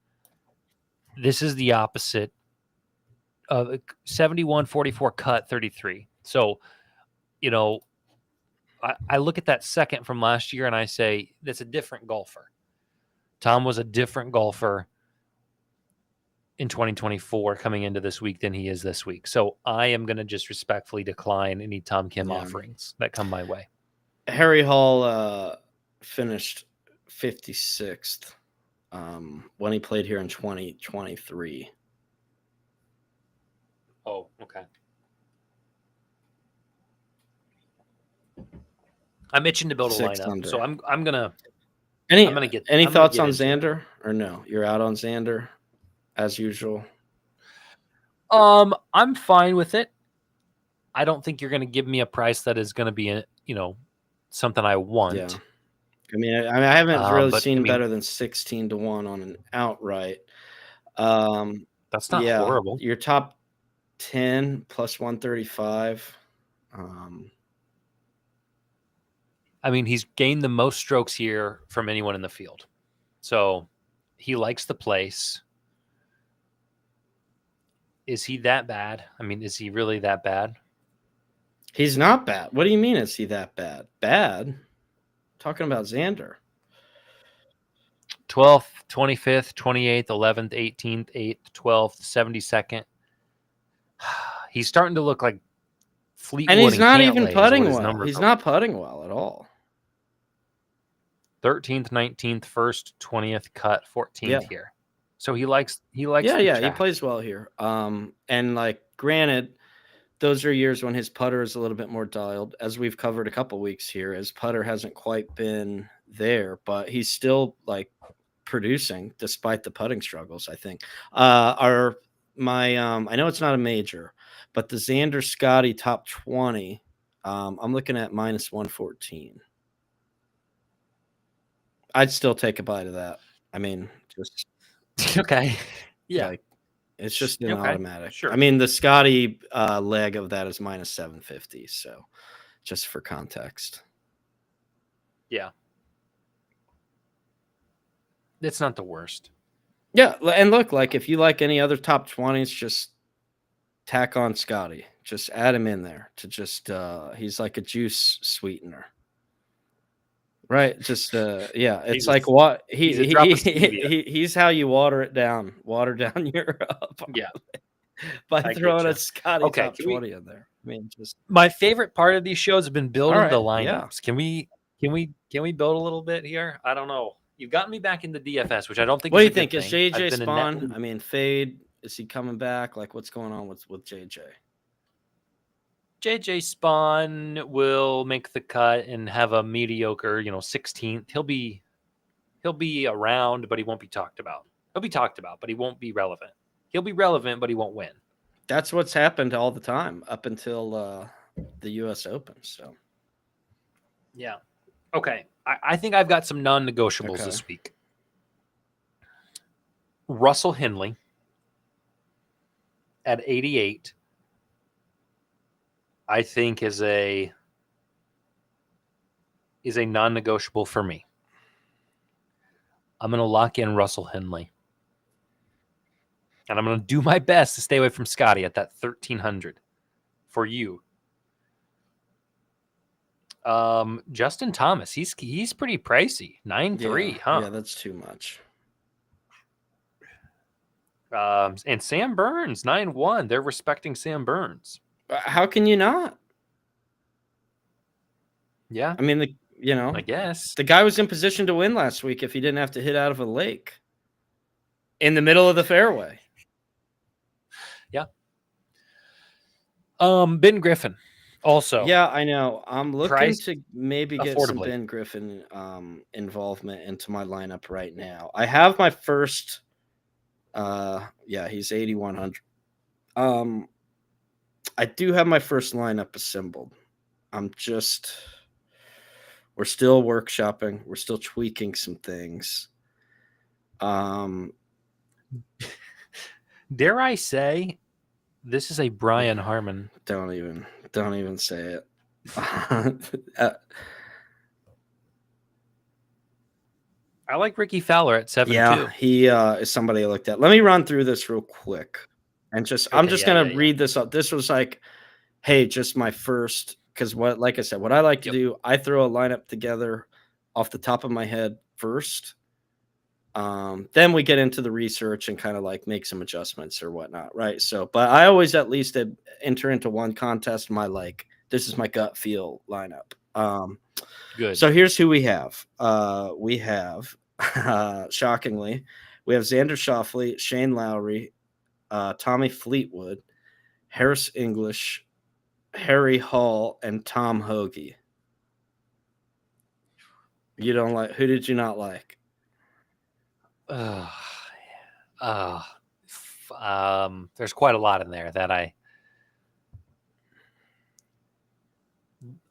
S2: This is the opposite of 71, 44 cut, 33. So, I look at that second from last year and I say, that's a different golfer. Tom was a different golfer in 2024 coming into this week than he is this week. So I am going to just respectfully decline any Tom Kim offerings that come my way.
S1: Harry Hall finished 56th when he played here in 2023.
S2: Oh, okay. I'm itching to build a lineup, under. So I'm gonna get.
S1: Any thoughts on Xander or no? You're out on Xander as usual.
S2: I'm fine with it. I don't think you're going to give me a price that is going to be, something I want.
S1: Yeah. I mean, I haven't really seen better than 16-1 on an outright.
S2: That's not horrible.
S1: Your top 10 plus 135.
S2: I mean, he's gained the most strokes here from anyone in the field. So he likes the place. Is he that bad? I mean, is he really that bad?
S1: He's not bad. What do you mean, is he that bad? Bad? Talking about Xander.
S2: 12th, 25th, 28th, 11th, 18th, 8th, 12th, 72nd. He's starting to look like Fleetwood.
S1: And he's not even putting well. He's not putting well at all.
S2: 13th, 19th, 1st, 20th, cut, 14th here. So he likes.
S1: Yeah, he plays well here. And like, granted, those are years when his putter is a little bit more dialed, as we've covered a couple weeks here. His putter hasn't quite been there, but he's still like producing despite the putting struggles. I think. I know it's not a major, but the Xander Scotty top 20, I'm looking at minus 114. I'd still take a bite of that. I mean, just
S2: okay. Yeah.
S1: Like, it's just an automatic.
S2: Sure.
S1: I mean, the Scotty leg of that is minus 750. So just for context.
S2: Yeah. It's not the worst.
S1: Yeah. And look, like, if you like any other top 20s, just tack on Scotty. Just add him in there to just, he's like a juice sweetener. Right. Just, it's like what he's how you water down your by throwing a Scotty top 20 in there. I mean, just
S2: my favorite part of these shows have been building the lineups. Yeah. Can we build a little bit here? I don't know. You've gotten me back into DFS, which I don't think.
S1: What do you think? Is JJ Spawn? I mean, fade. Is he coming back? Like, what's going on with JJ?
S2: JJ Spawn will make the cut and have a mediocre, 16th. He'll be around, but he won't be talked about. He'll be talked about, but he won't be relevant. He'll be relevant, but he won't win.
S1: That's what's happened all the time up until the U.S. Open. So,
S2: yeah. Okay. I think I've got some non-negotiables this week. Russell Henley at 88. I think is a non-negotiable for me. I'm going to lock in Russell Henley. And I'm going to do my best to stay away from Scotty at that 1,300 for you. Justin Thomas, he's pretty pricey. 9.3, huh?
S1: Yeah, that's too much.
S2: And Sam Burns, 9.1. They're respecting Sam Burns.
S1: How can you not?
S2: Yeah.
S1: I mean, I
S2: guess.
S1: The guy was in position to win last week if he didn't have to hit out of a lake in the middle of the fairway.
S2: Yeah. Ben Griffin also.
S1: Yeah, I know. I'm looking to maybe get some Ben Griffin involvement into my lineup right now. I have my first he's 8,100. I do have my first lineup assembled. We're still workshopping. We're still tweaking some things.
S2: Dare I say, this is a Brian Harmon.
S1: Don't even say it.
S2: I like Ricky Fowler at 7-2.
S1: Yeah, he is somebody I looked at. Let me run through this real quick. And I'm just going to read this up. This was like, hey, just my first, because like I said, what I like to do, I throw a lineup together off the top of my head first. Then we get into the research and kind of like make some adjustments or whatnot, right? So, but I always at least enter into one contest my like this is my gut feel lineup.
S2: Good.
S1: So here's who we have. We have shockingly, we have Xander Schauffele, Shane Lowry, Tommy Fleetwood, Harris English, Harry Hall, and Tom Hoagie. You don't like? Who did you not like?
S2: There's quite a lot in there that I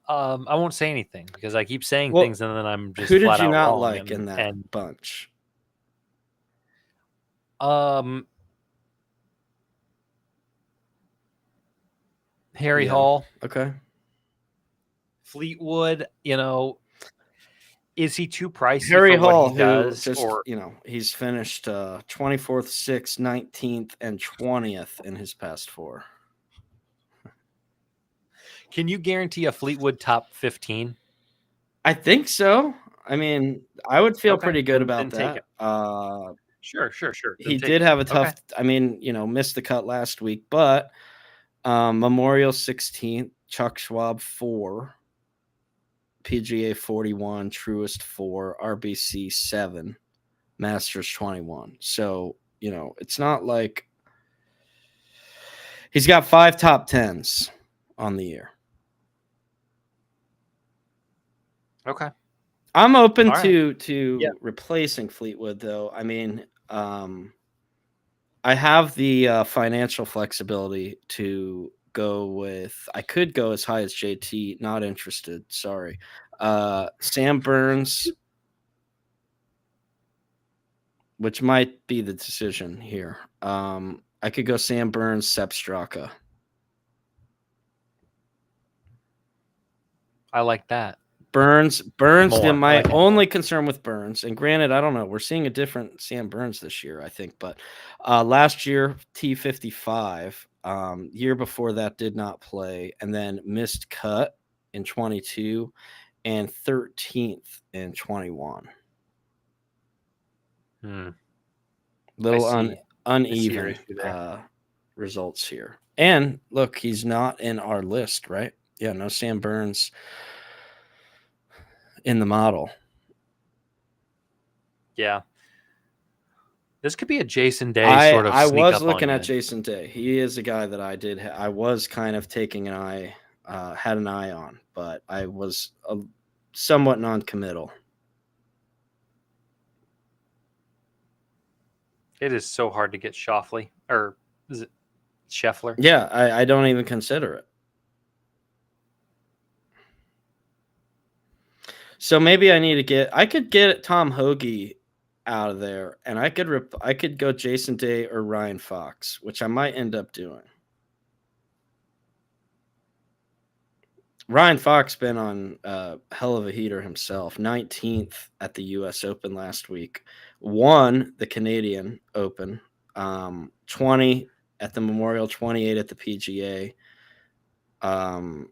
S2: won't say anything because I keep saying things and then I'm just
S1: who did
S2: flat
S1: you
S2: out
S1: not
S2: wrong
S1: like in that bunch?
S2: Harry Hall.
S1: Okay.
S2: Fleetwood, is he too pricey
S1: Harry
S2: for
S1: Hall,
S2: what he does?
S1: who just, he's finished 24th, 6th, 19th, and 20th in his past 4.
S2: Can you guarantee a Fleetwood top 15?
S1: I think so. I mean, I would feel pretty good about
S2: then
S1: that.
S2: Sure.
S1: He did have a tough, missed the cut last week, but Memorial 16th, Chuck Schwab 4, PGA 41, Truist 4, RBC 7, Masters 21. So, it's not like he's got 5 top 10s on the year.
S2: Okay.
S1: I'm open to replacing Fleetwood, though. I mean, I have the financial flexibility to go with. I could go as high as JT. Not interested. Sorry. Sam Burns, which might be the decision here. I could go Sam Burns, Sepp Straka.
S2: I like that.
S1: Burns. My only concern with Burns, and granted, I don't know. We're seeing a different Sam Burns this year, I think. But last year, T55. Year before that, did not play, and then missed cut in 22, and 13th in 21. Little uneven results here. And look, he's not in our list, right? Yeah, no Sam Burns in the model.
S2: Yeah. This could be a Jason Day sort of
S1: I
S2: sneak
S1: was
S2: up
S1: looking
S2: on
S1: at Jason Day. He is a guy that I was kind of taking an eye, had an eye on, but I was somewhat non-committal.
S2: It is so hard to get Schauffele, or is it Scheffler?
S1: Yeah, I don't even consider it. So maybe I could get Tom Hoagie out of there, and I could go Jason Day or Ryan Fox, which I might end up doing. Ryan Fox been on a hell of a heater himself. 19th at the U.S. Open last week, won the Canadian Open, 20 at the Memorial, 28 at the PGA, and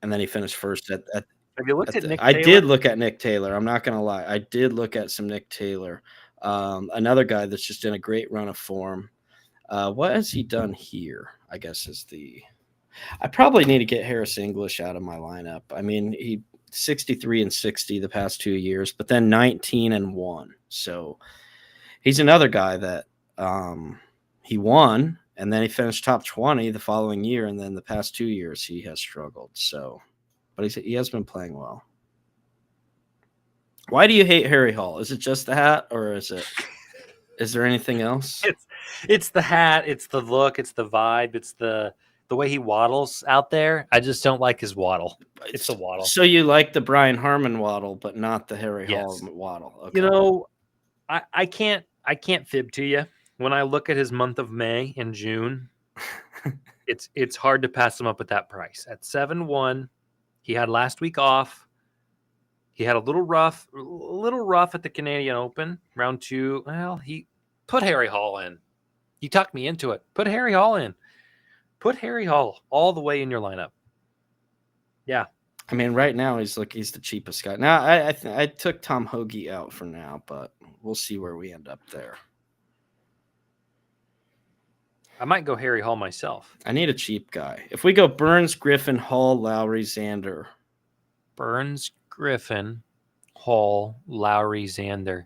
S1: then he finished first at.
S2: Have you looked at Nick
S1: Taylor?
S2: I
S1: did look at Nick Taylor. I'm not going to lie. I did look at some Nick Taylor. Another guy that's just in a great run of form. What has he done here? I guess I probably need to get Harris English out of my lineup. I mean, he 63 and 60 the past 2 years, but then 19 and 1. So he's another guy that he won, and then he finished top 20 the following year, and then the past 2 years he has struggled. So. But he has been playing well. Why do you hate Harry Hall? Is it just the hat, or is there anything else?
S2: It's the hat, it's the look, it's the vibe, it's the way he waddles out there. I just don't like his waddle. It's the waddle.
S1: So you like the Brian Harmon waddle, but not the Harry Hall waddle.
S2: Okay. I can't fib to you. When I look at his month of May and June, it's hard to pass him up at that price. At 7-1. He had last week off. He had a little rough at the Canadian Open, round 2. Well, he put Harry Hall in. He talked me into it. Put Harry Hall in. Put Harry Hall all the way in your lineup. Yeah.
S1: I mean, right now he's the cheapest guy. Now I took Tom Hoagie out for now, but we'll see where we end up there.
S2: I might go Harry Hall myself.
S1: I need a cheap guy. If we go Burns, Griffin, Hall, Lowry, Xander.
S2: Burns, Griffin, Hall, Lowry, Xander.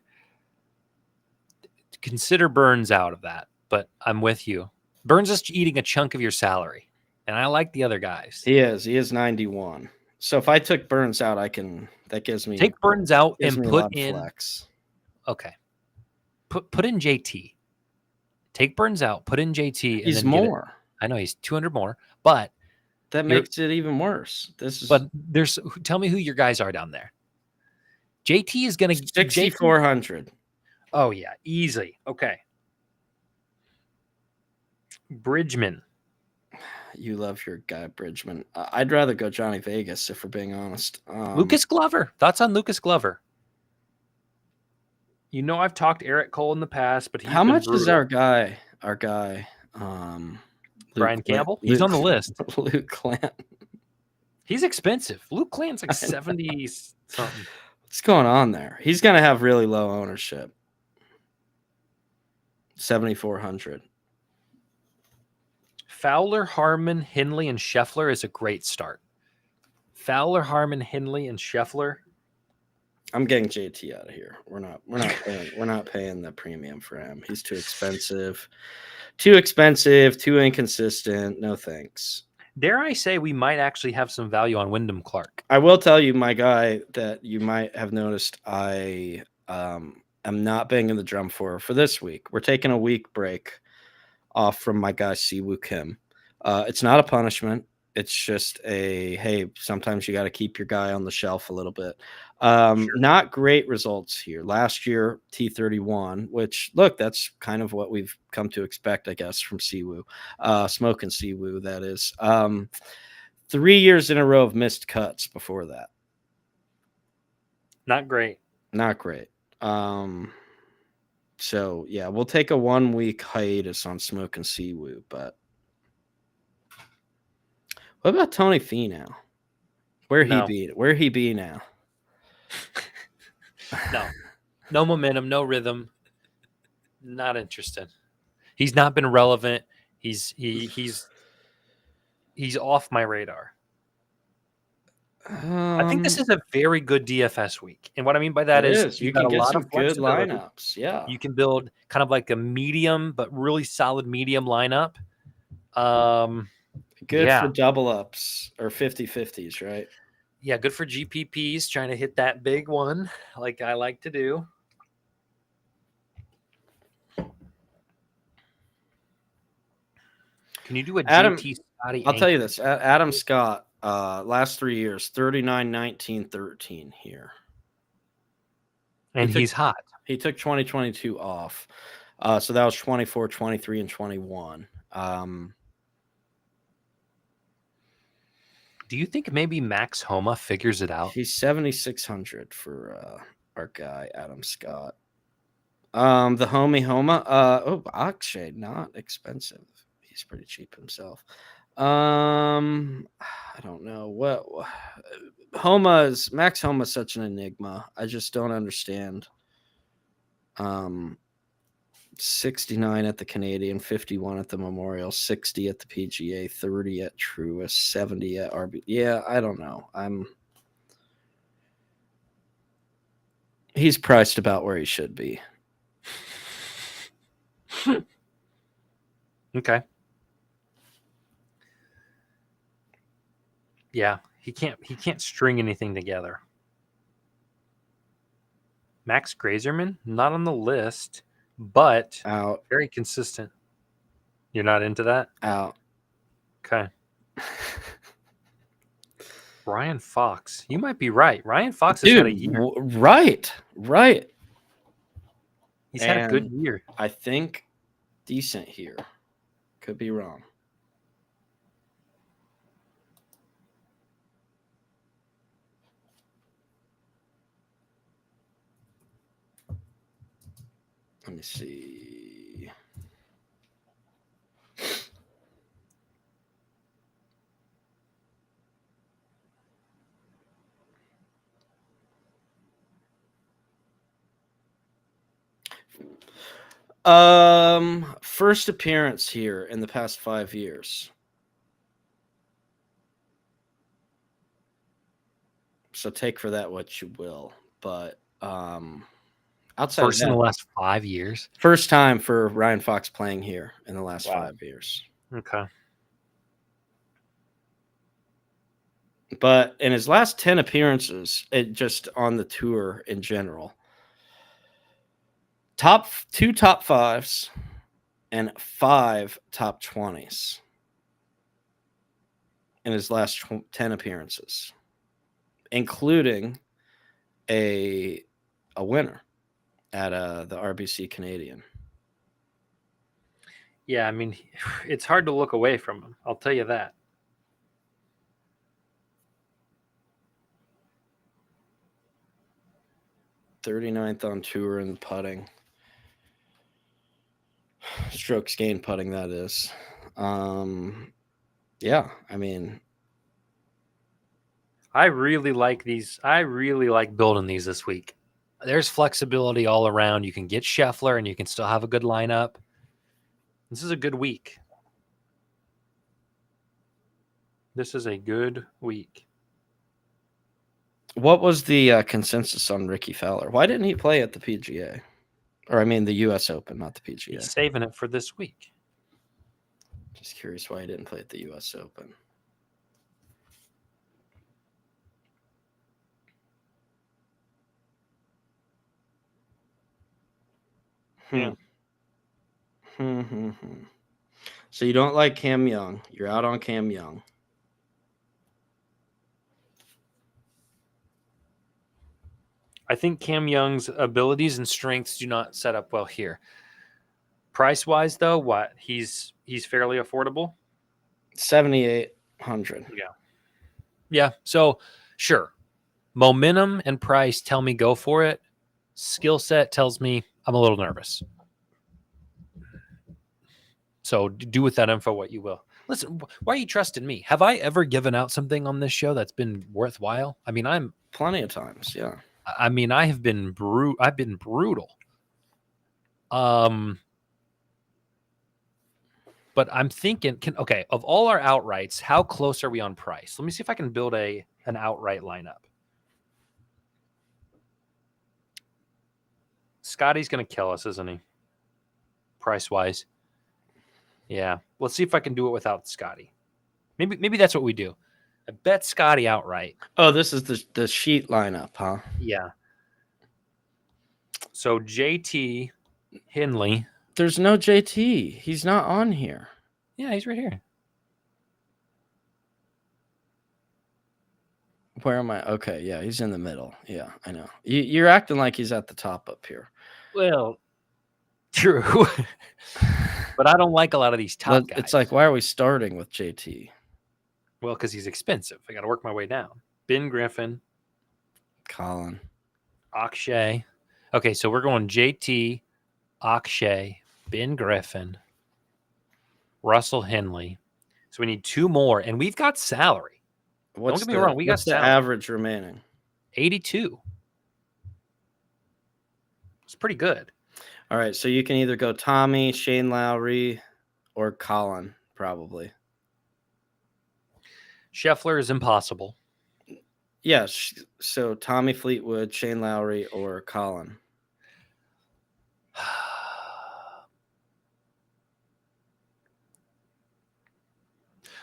S2: Consider Burns out of that, but I'm with you. Burns is eating a chunk of your salary, and I like the other guys.
S1: He is 91. So if I took Burns out, that gives me
S2: take Burns out and put in
S1: flex.
S2: Okay. Put in JT. Take Burns out, put in JT, and
S1: he's
S2: then
S1: more.
S2: I know he's 200 more, but
S1: that makes it even worse.
S2: Tell me who your guys are down there. JT is going to
S1: 6,400.
S2: Oh yeah, easy. Okay. Bridgman.
S1: You love your guy Bridgman. I'd rather go Johnny Vegas if we're being honest.
S2: Lucas Glover. Thoughts on Lucas Glover? You know I've talked Eric Cole in the past, but
S1: how much is our guy?
S2: Brian Campbell? He's on the list.
S1: Luke Clant.
S2: He's expensive. Luke Clant's like 70 something.
S1: What's going on there? He's going to have really low ownership. 7,400.
S2: Fowler, Harmon, Henley, and Scheffler is a great start. Fowler, Harmon, Henley, and Scheffler.
S1: I'm getting JT out of here. We're not paying the premium for him. He's too expensive. Too inconsistent. No thanks.
S2: Dare I say we might actually have some value on Wyndham Clark.
S1: I will tell you, my guy, that you might have noticed I am not banging the drum for this week. We're taking a week break off from my guy Siwoo Kim. It's not a punishment. It's just hey, sometimes you got to keep your guy on the shelf a little bit. Sure. Not great results here. Last year, T31, which, look, that's kind of what we've come to expect, I guess, from Siwoo. Smoking Siwoo, that is. 3 years in a row of missed cuts before that.
S2: Not great.
S1: So, yeah, we'll take a 1 week hiatus on Smoking Siwoo, but what about Tony Finau? Where he be now?
S2: No momentum, no rhythm. Not interested. He's not been relevant. He's off my radar. I think this is a very good DFS week, and what I mean by that is
S1: you can get some good lineups. Yeah,
S2: you can build kind of like a medium but really solid medium lineup.
S1: Good for double ups or 50-50s, right?
S2: Yeah, good for GPPs trying to hit that big one like I like to do. Can you do a JT Scotty?
S1: I'll tell you this. Adam Scott, last 3 years, 39, 19, 13 here.
S2: And he's hot.
S1: He took 2022 off. So that was 24, 23, and 21.
S2: Do you think maybe Max Homa figures it out?
S1: He's 7,600 for our guy, Adam Scott. The homie Homa. Akshay, not expensive. He's pretty cheap himself. I don't know what Max Homa's such an enigma. I just don't understand. 69 at the Canadian, 51 at the Memorial, 60 at the PGA, 30 at Truist, 70 at RB. Yeah, I don't know. He's priced about where he should be.
S2: Okay. Yeah, he can't string anything together. Max Grazerman, not on the list, but
S1: out.
S2: Very consistent. You're not into that?
S1: Out.
S2: Okay. Ryan Fox. You might be right. Ryan Fox has had a year.
S1: Right.
S2: He's had a good year.
S1: I think decent here. Could be wrong. Let me see. First appearance here in the past 5 years. So take for that what you will. But outside
S2: first
S1: of that,
S2: in the last 5 years.
S1: First time for Ryan Fox playing here in the last 5 years.
S2: Okay.
S1: But in his last 10 appearances, just on the tour in general, two top 5s and 5 top 20s in his last 10 appearances, including a winner at the RBC Canadian.
S2: Yeah, I mean, it's hard to look away from him. I'll tell you that.
S1: '39th on tour in putting. Strokes gained putting, that is. Yeah, I mean,
S2: I really like these. I really like building these this week. There's flexibility all around. You can get Scheffler and you can still have a good lineup. This is a good week. This is a good week.
S1: What was the consensus on Ricky Fowler? Why didn't he play at the PGA? Or, I mean, the U.S. Open, not the PGA.
S2: He's saving it for this week.
S1: Just curious why he didn't play at the U.S. Open.
S2: Yeah.
S1: So you don't like Cam Young. You're out on Cam Young.
S2: I think Cam Young's abilities and strengths do not set up well here. Price-wise, though, what? He's fairly affordable?
S1: 7,800.
S2: Yeah. Yeah, so sure. Momentum and price tell me go for it. Skill set tells me I'm a little nervous. So do with that info what you will. Listen, why are you trusting me? Have I ever given out something on this show that's been worthwhile? I mean, I'm
S1: plenty of times, yeah.
S2: I mean, I've been I've been brutal. But I'm thinking, okay, of all our outrights, how close are we on price? Let me see if I can build an outright lineup. Scotty's going to kill us, isn't he? Price-wise. Yeah. Let's see if I can do it without Scotty. Maybe that's what we do. I bet Scotty outright.
S1: Oh, this is the sheet lineup, huh?
S2: Yeah. So JT Henley.
S1: There's no JT. He's not on here.
S2: Yeah, he's right here.
S1: Where am I? Okay, yeah, he's in the middle. Yeah, I know. You're acting like he's at the top up here.
S2: Well, true. But I don't like a lot of these top guys.
S1: It's like, why are we starting with JT?
S2: Well, because he's expensive. I got to work my way down. Ben Griffin.
S1: Colin.
S2: Akshay. Okay, so we're going JT, Akshay, Ben Griffin, Russell Henley. So we need 2 more, and we've got salary. Don't get me wrong. We got
S1: the average remaining?
S2: 82. It's pretty good.
S1: All right, so you can either go Tommy, Shane Lowry, or Colin, probably.
S2: Scheffler is impossible.
S1: Yes, so Tommy Fleetwood, Shane Lowry, or Colin.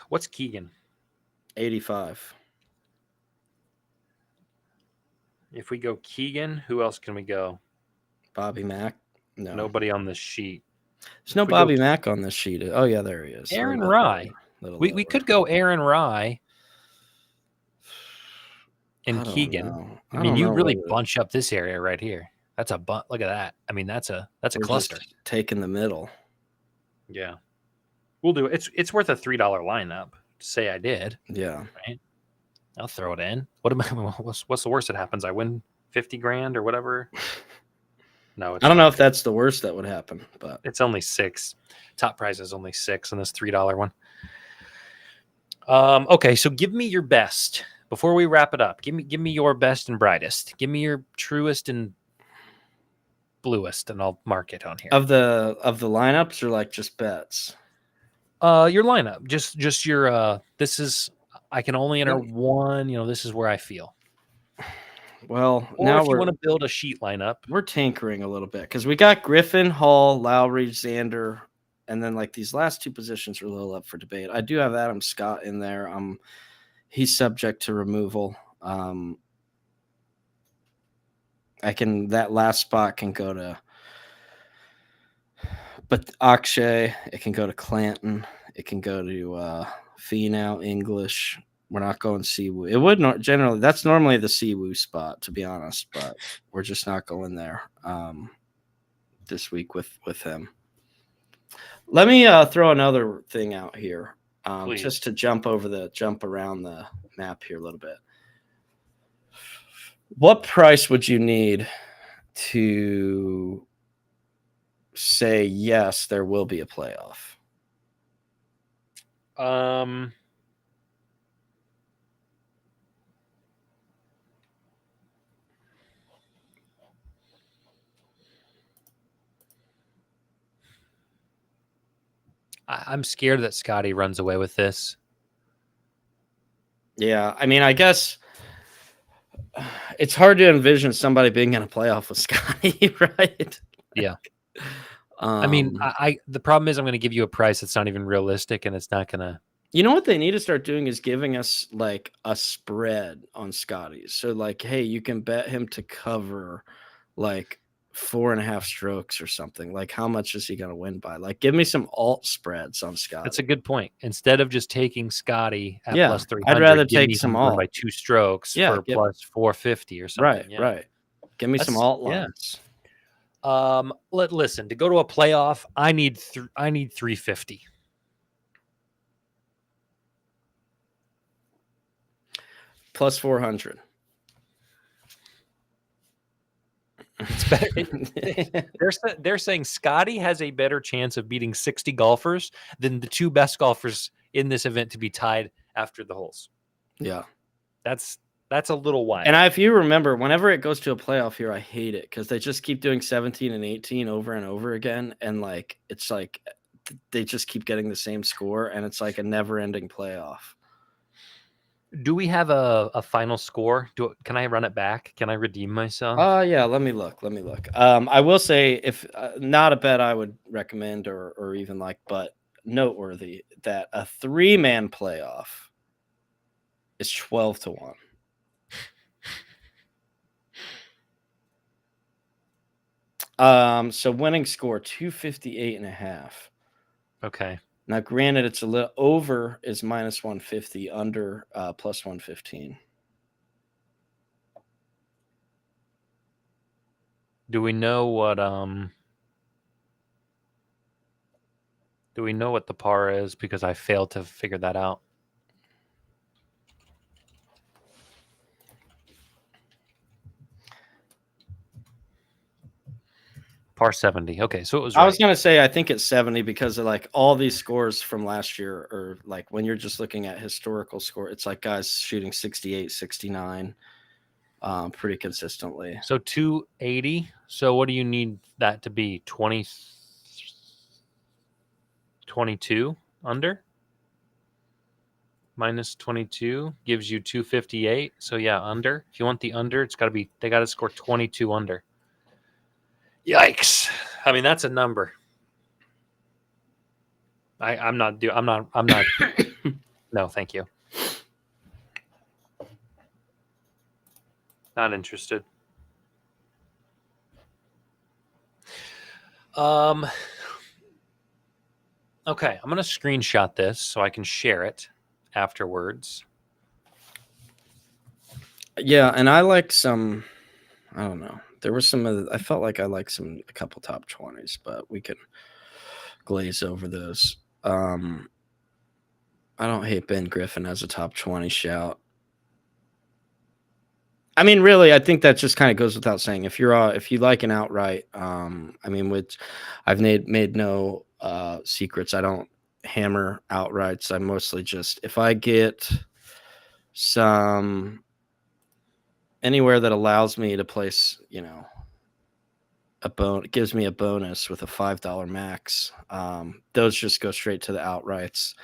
S2: What's Keegan?
S1: 85.
S2: If we go Keegan, who else can we go?
S1: Bobby Mack? No.
S2: Nobody on this sheet.
S1: There's no Bobby Mack on this sheet. Oh, yeah, there he is.
S2: Aaron Rye. We could go Aaron Rye and Keegan. I mean, you really bunch up this area right here. That's a look at that. I mean, that's a cluster.
S1: Taking the middle.
S2: Yeah. We'll do it. It's worth a $3 lineup to say I did.
S1: Yeah.
S2: Right. I'll throw it in. What's the worst that happens? I win 50 grand or whatever. No,
S1: I don't know if that's the worst that would happen, but
S2: it's only 6. Top prize is only 6 in this $3 one. Okay, so give me your best before we wrap it up. Give me your best and brightest. Give me your truest and bluest, and I'll mark it on here.
S1: Of the lineups, or like just bets?
S2: Your lineup, just your. This is I can only enter one. This is where I feel.
S1: Well,
S2: or
S1: now
S2: if you want to build a sheet lineup,
S1: we're tinkering a little bit because we got Griffin, Hall, Lowry, Xander, and then like these last two positions are a little up for debate. I do have Adam Scott in there. He's subject to removal. That last spot can go to, but Akshay, it can go to Clanton, it can go to Finau, English. We're not going Siwoo. It would not generally. That's normally the Siwoo spot, to be honest, but we're just not going there this week with him. Let me throw another thing out here, just to jump around the map here a little bit. What price would you need to say yes, there will be a playoff?
S2: I'm scared that Scotty runs away with this.
S1: Yeah, I mean, I guess it's hard to envision somebody being in a playoff with Scotty, right?
S2: Yeah. I mean, the problem is I'm going to give you a price that's not even realistic, and it's not going to.
S1: You know what they need to start doing is giving us like a spread on Scotty's. So like, hey, you can bet him to cover like 4.5 strokes or something. Like, how much is he going to win by? Like, give me some alt spreads on Scotty.
S2: That's a good point. Instead of just taking Scotty at plus 300,
S1: I'd rather take some alt
S2: by 2 strokes for plus 450 or something.
S1: Right. Give me some alt lines.
S2: Listen, to go to a playoff, I need 350.
S1: Plus 400.
S2: It's better. They're saying Scotty has a better chance of beating 60 golfers than the two best golfers in this event to be tied after the holes.
S1: Yeah.
S2: That's a little wild.
S1: And if you remember, whenever it goes to a playoff here, I hate it because they just keep doing 17 and 18 over and over again. And like, it's like they just keep getting the same score, and it's like a never ending playoff.
S2: Do we have a final score? Can I run it back? Can I redeem myself?
S1: Yeah, let me look. I will say, if not a bet I would recommend or even like, but noteworthy that a 3-man playoff is 12-1. So winning score 258.5.
S2: Okay.
S1: Now, granted, it's a little over is minus 150, under plus 115.
S2: Do we know what the par is? Because I failed to figure that out. Par 70. Okay, so it was right.
S1: I was going to say, I think it's 70 because of like all these scores from last year, or like when you're just looking at historical score, it's like guys shooting 68, 69 pretty consistently.
S2: So 280. So what do you need that to be? 22 under? Minus 22 gives you 258. So yeah, under. If you want the under, they got to score 22 under. Yikes. I mean, that's a number. I'm not no, thank you. Not interested. Okay, I'm going to screenshot this so I can share it afterwards.
S1: Yeah, and I like some, I don't know. There was I felt like I liked a couple top 20s, but we can glaze over those. I don't hate Ben Griffin as a top 20 shout. I mean, really, I think that just kind of goes without saying. If you like an outright, I mean, I've made no secrets. I don't hammer outrights. I mostly just, if I get some anywhere that allows me to place, it gives me a bonus with a $5 max. Those just go straight to the outrights.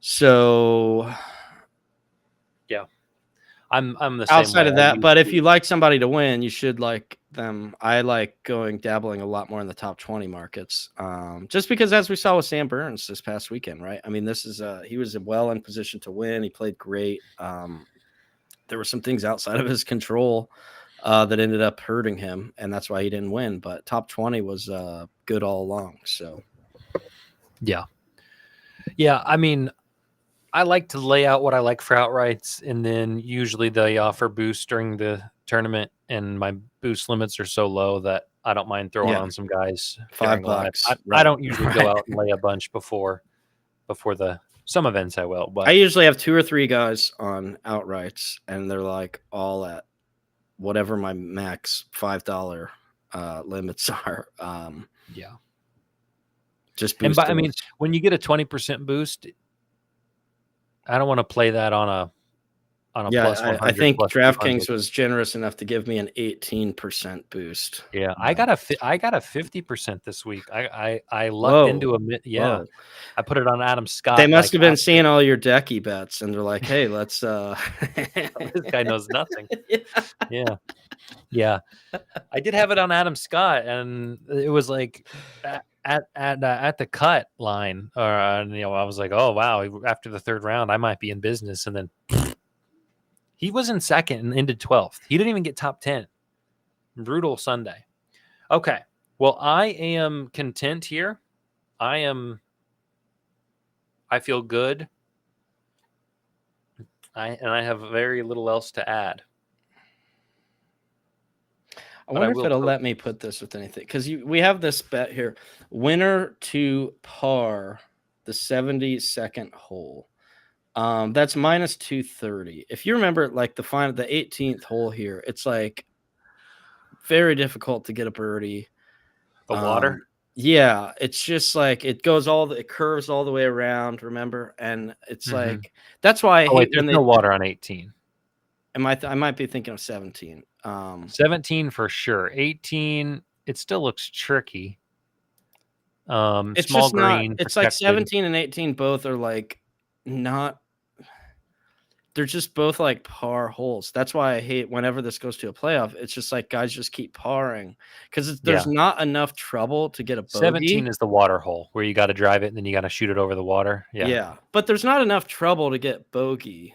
S1: So
S2: yeah, I'm the same
S1: outside
S2: way.
S1: of that, but if you like somebody to win, you should like them. I like dabbling a lot more in the top 20 markets, just because, as we saw with Sam Burns this past weekend, right? I mean, this is he was well in position to win. He played great. There were some things outside of his control that ended up hurting him, and that's why he didn't win. But top 20 was good all along. So,
S2: yeah. I mean, I like to lay out what I like for outrights, and then usually they offer boosts during the tournament, and my boost limits are so low that I don't mind throwing on some guys.
S1: $5.
S2: I don't usually go out and lay a bunch before some events I will, but
S1: I usually have 2 or 3 guys on outrights, and they're like all at whatever my max $5 limits are.
S2: Yeah.
S1: Just
S2: boost. And I mean, when you get a 20% boost, I don't want to play that on a plus 100.
S1: I think DraftKings was generous enough to give me an 18% boost.
S2: Yeah, I got a 50% this week. I lucked into a
S1: Whoa.
S2: I put it on Adam Scott.
S1: They must have been seeing all your decky bets, and they're like, "Hey, let's."
S2: This guy knows nothing. Yeah. I did have it on Adam Scott, and it was like at the cut line, or I was like, "Oh wow!" After the third round, I might be in business, and then he was in second and ended 12th. He didn't even get top 10. Brutal Sunday. Okay. Well, I am content here. I feel good. I have very little else to add.
S1: I wonder if it'll let me put this with anything, because we have this bet here: winner to par the 72nd hole. That's minus 230. If you remember, like the 18th hole here, it's like very difficult to get a birdie.
S2: The water?
S1: Yeah, it's just like it curves all the way around, remember? And it's like that's why I hate
S2: when there's no water on 18.
S1: I might be thinking of 17.
S2: 17 for sure. 18, it still looks tricky.
S1: It's
S2: small
S1: just
S2: green.
S1: Not, it's like 17 and 18 both are like not. They're just both like par holes. That's why I hate whenever this goes to a playoff. It's just like guys just keep parring because there's not enough trouble to get a bogey.
S2: 17 is the water hole where you got to drive it and then you got to shoot it over the water.
S1: Yeah, but there's not enough trouble to get bogey.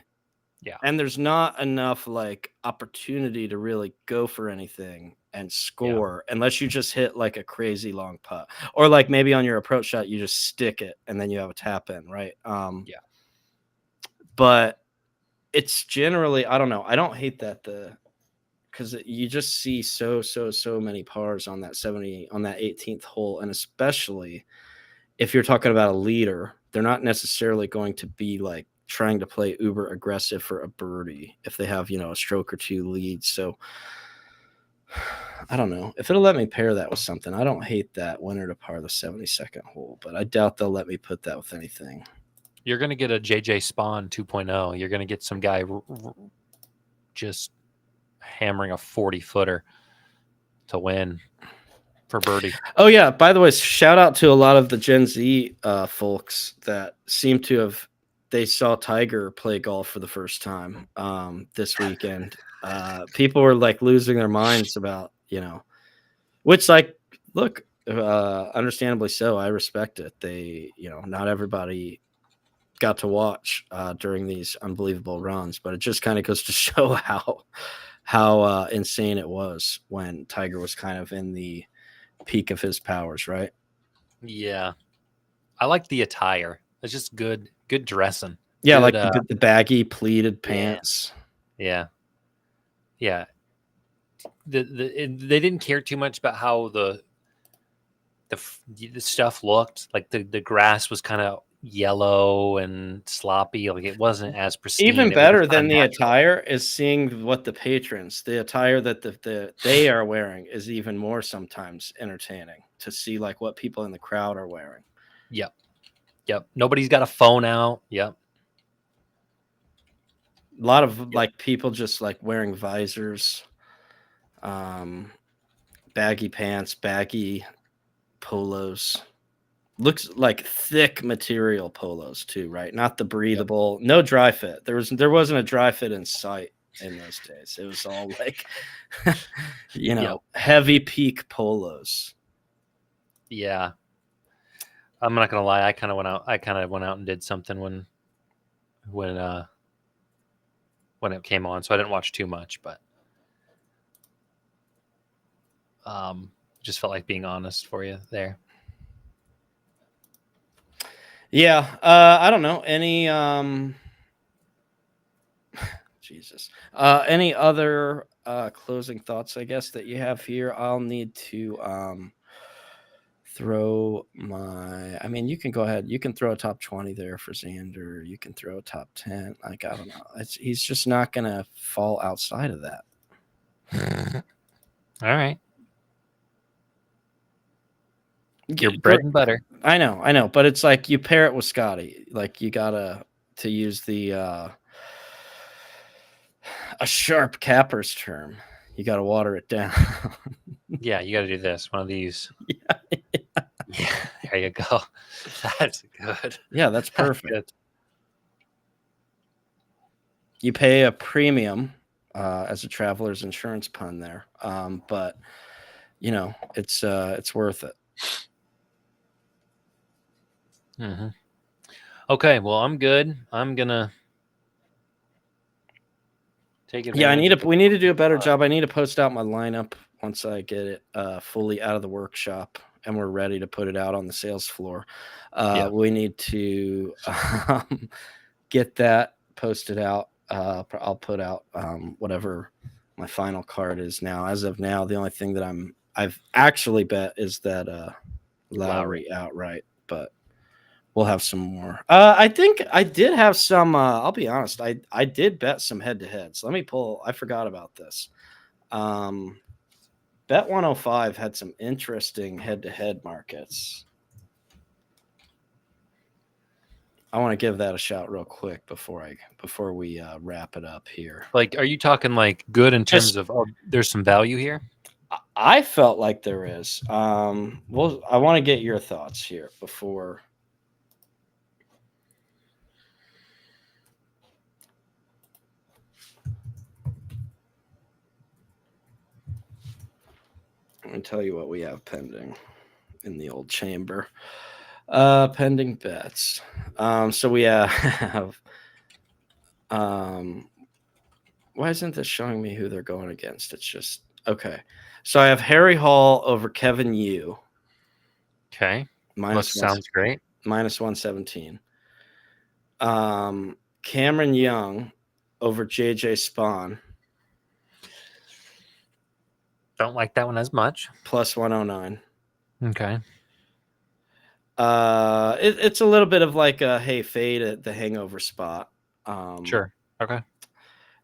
S2: Yeah,
S1: and there's not enough like opportunity to really go for anything and score unless you just hit like a crazy long putt, or like maybe on your approach shot you just stick it and then you have a tap in, right? But it's generally, I don't know. I don't hate that because you just see so many pars on that 18th hole, and especially if you're talking about a leader, they're not necessarily going to be like trying to play uber aggressive for a birdie if they have a stroke or two lead. So I don't know if it'll let me pair that with something. I don't hate that winner to par the 72nd hole, but I doubt they'll let me put that with anything.
S2: You're going to get a JJ Spawn 2.0. You're going to get some guy just hammering a 40-footer to win for birdie.
S1: Oh, yeah. By the way, shout out to a lot of the Gen Z folks that seem to have they saw Tiger play golf for the first time this weekend. People were like losing their minds about, which like, look, understandably so. I respect it. They, not everybody got to watch during these unbelievable runs, but it just kind of goes to show how insane it was when Tiger was kind of in the peak of his powers, right?
S2: Yeah. I like the attire. It's just good dressing.
S1: Yeah,
S2: good,
S1: like the baggy pleated pants.
S2: Yeah. They didn't care too much about how the stuff looked. Like the grass was kind of yellow and sloppy. Like it wasn't as pristine.
S1: Even better than the attire is seeing what the attire that they are wearing is even more sometimes entertaining to see, like what people in the crowd are wearing.
S2: Yep. Nobody's got a phone out. Yep.
S1: A lot of like people just like wearing visors. baggy pants, baggy polos. Looks like thick material polos too, right? Not the breathable. Yep. No dry fit. There wasn't a dry fit in sight in those days. It was all like, heavy peak polos.
S2: Yeah, I'm not gonna lie. I kind of went out and did something when it came on, so I didn't watch too much, but just felt like being honest for you there.
S1: Yeah, I don't know any Jesus. Any other closing thoughts, I guess, that you have here? I'll need to throw I mean, you can go ahead. You can throw a top 20 there for Xander. You can throw a top 10. Like, I don't know. He's just not going to fall outside of that.
S2: All right. Your bread and butter.
S1: I know. But it's like you pair it with Scotty. Like, you got to use the a sharp capper's term. You got to water it down.
S2: Yeah, you got to do this. One of these. Yeah, there you go. That's good.
S1: Yeah, that's perfect. That's you pay a premium as a traveler's insurance pun there, but it's worth it.
S2: Mm-hmm. Okay, well, I'm good. I'm gonna take it.
S1: Yeah, we need to do a better job. I need to post out my lineup once I get it fully out of the workshop and we're ready to put it out on the sales floor. We need to get that posted out. I'll put out whatever my final card is now. As of now, the only thing that I've actually bet is that Lowry outright, but we'll have some more. I think I did have some. I'll be honest. I did bet some head-to-heads. Let me pull. I forgot about this. Bet 105 had some interesting head-to-head markets. I want to give that a shout real quick before we wrap it up here.
S2: Like, are you talking like good in terms of there's some value here?
S1: I felt like there is. Well, I want to get your thoughts here before. Let me tell you what we have pending in the old chamber. Pending bets. So we have. Why isn't this showing me who they're going against? It's just okay. So I have Harry Hall over Kevin Yu.
S2: Okay. Sounds great.
S1: Minus 117. Cameron Young over JJ Spawn.
S2: Don't like that one as much.
S1: Plus 109.
S2: Okay.
S1: It's a little bit of like a fade at the hangover spot.
S2: Sure. Okay.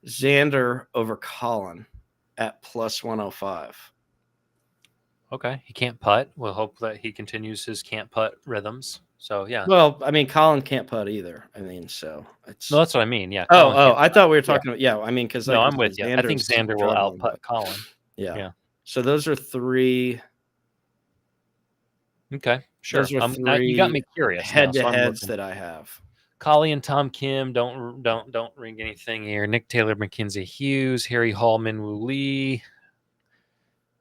S1: Xander over Colin at plus 105.
S2: Okay. He can't putt. We'll hope that he continues his can't putt rhythms. So, yeah.
S1: Well, I mean, Colin can't putt either. I mean, so it's.
S2: No, that's what I mean. Yeah.
S1: I thought we were talking about. Yeah, I mean, because
S2: no, I'm with you. I think Xander will out putt Colin.
S1: Yeah. So those are three.
S2: Okay. Sure.
S1: Those are three
S2: you got me curious.
S1: Head-to-heads that I have.
S2: Collie and Tom Kim don't ring anything here. Nick Taylor, Mackenzie Hughes, Harry Hallman, Woo Lee.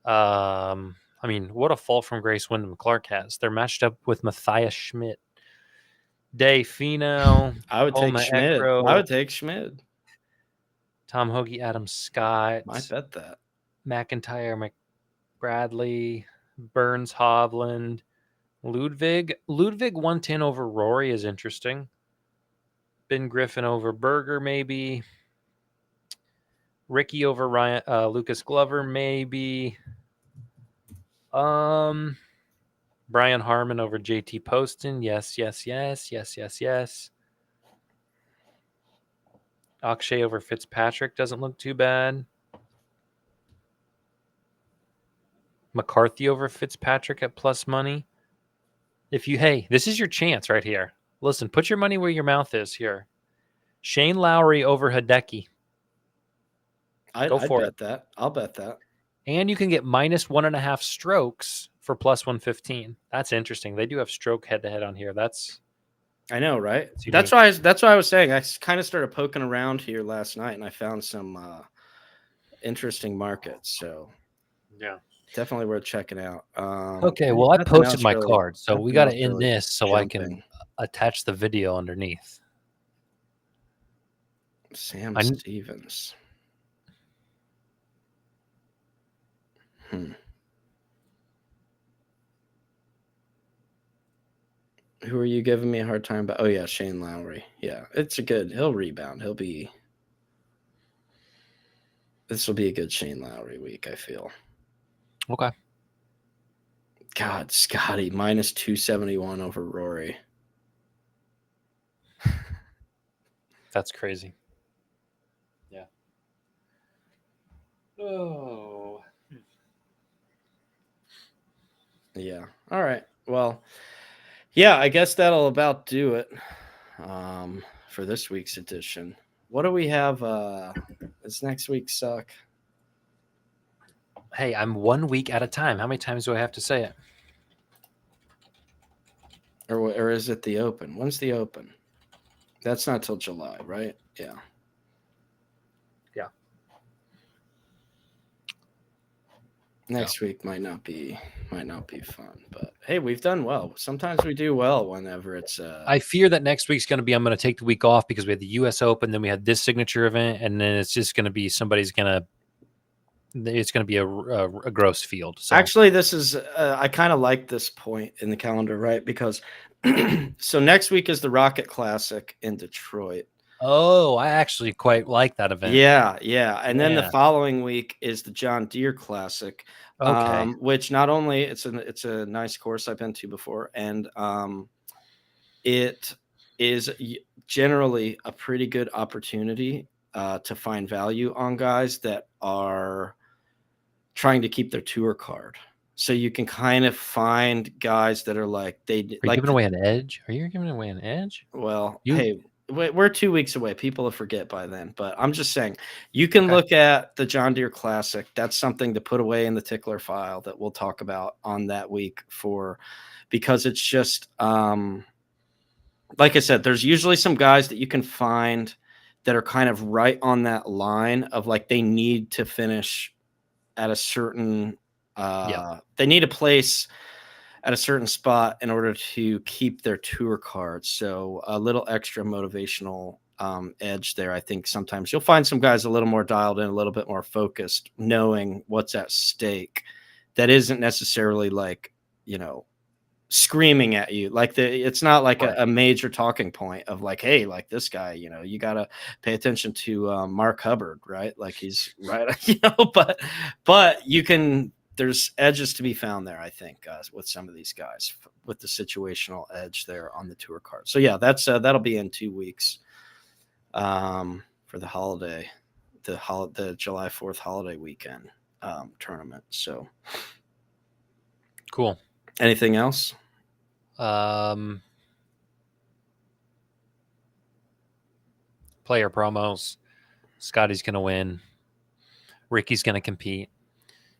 S2: I mean, what a fall from grace Wyndham Clark has. They're matched up with Matthias Schmidt, Day Fino.
S1: I would take Schmidt. I would take Schmidt.
S2: Tom Hoagie, Adam Scott.
S1: I bet that.
S2: McIntyre, McBradley, Burns, Hovland, Ludwig 110 over Rory is interesting. Ben Griffin over Berger, maybe. Ricky over Ryan, Lucas Glover, maybe. Brian Harmon over JT Poston. Yes. Akshay over Fitzpatrick doesn't look too bad. McCarthy over Fitzpatrick at plus money. This is your chance right here. Listen, put your money where your mouth is here. Shane Lowry over Hideki.
S1: I'll bet that.
S2: And you can get minus 1.5 strokes for plus 115. That's interesting. They do have stroke head-to-head on here.
S1: I know, right? That's why I was saying I kind of started poking around here last night, and I found some interesting markets. So
S2: yeah,
S1: definitely worth checking out.
S2: Okay, well, I posted my card, so we got to end this so jumping. I can attach the video underneath.
S1: Sam Stevens. Who are you giving me a hard time about? Oh, yeah, Shane Lowry. Yeah, he'll rebound. This will be a good Shane Lowry week, I feel.
S2: Okay.
S1: God, Scotty, minus 271 over Rory.
S2: That's crazy. Yeah. Oh.
S1: Yeah. All right. Well, yeah, I guess that'll about do it for this week's edition. What do we have? Does next week suck?
S2: Hey, I'm 1 week at a time. How many times do I have to say it?
S1: Or is it the Open? When's the Open? That's not till July, right? Yeah.
S2: Yeah.
S1: Next week might not be fun, but hey, we've done well. Sometimes we do well whenever it's.
S2: I fear that next week's going to be. I'm going to take the week off because we had the U.S. Open, then we had this signature event, and then it's just going to be somebody's going to. It's going to be a gross field. So.
S1: Actually, this is. I kind of like this point in the calendar, right? Because so next week is the Rocket Classic in Detroit.
S2: Oh, I actually quite like that event.
S1: Yeah. And then the following week is the John Deere Classic.
S2: Okay.
S1: Which not only it's a nice course I've been to before, and it is generally a pretty good opportunity to find value on guys that are trying to keep their tour card. So you can kind of find guys that are like
S2: giving away an edge. Are you giving away an edge?
S1: Well, hey, we're 2 weeks away. People will forget by then, but I'm just saying you can look at the John Deere Classic. That's something to put away in the tickler file that we'll talk about on that week because it's just like I said, there's usually some guys that you can find that are kind of right on that line of like they need to finish at a certain they need a place at a certain spot in order to keep their tour card. So a little extra motivational edge there. I think sometimes you'll find some guys a little more dialed in, a little bit more focused, knowing what's at stake. That isn't necessarily like, screaming at you. Like it's not like a major talking point of like, hey, like this guy, you got to pay attention to Mark Hubbard, right? Like he's right, but you can, there's edges to be found there, I think, with some of these guys with the situational edge there on the tour card. So yeah, that'll be in 2 weeks for the holiday, the July 4th holiday weekend tournament. So
S2: cool.
S1: Anything else?
S2: Player promos. Scotty's going to win. Ricky's going to compete.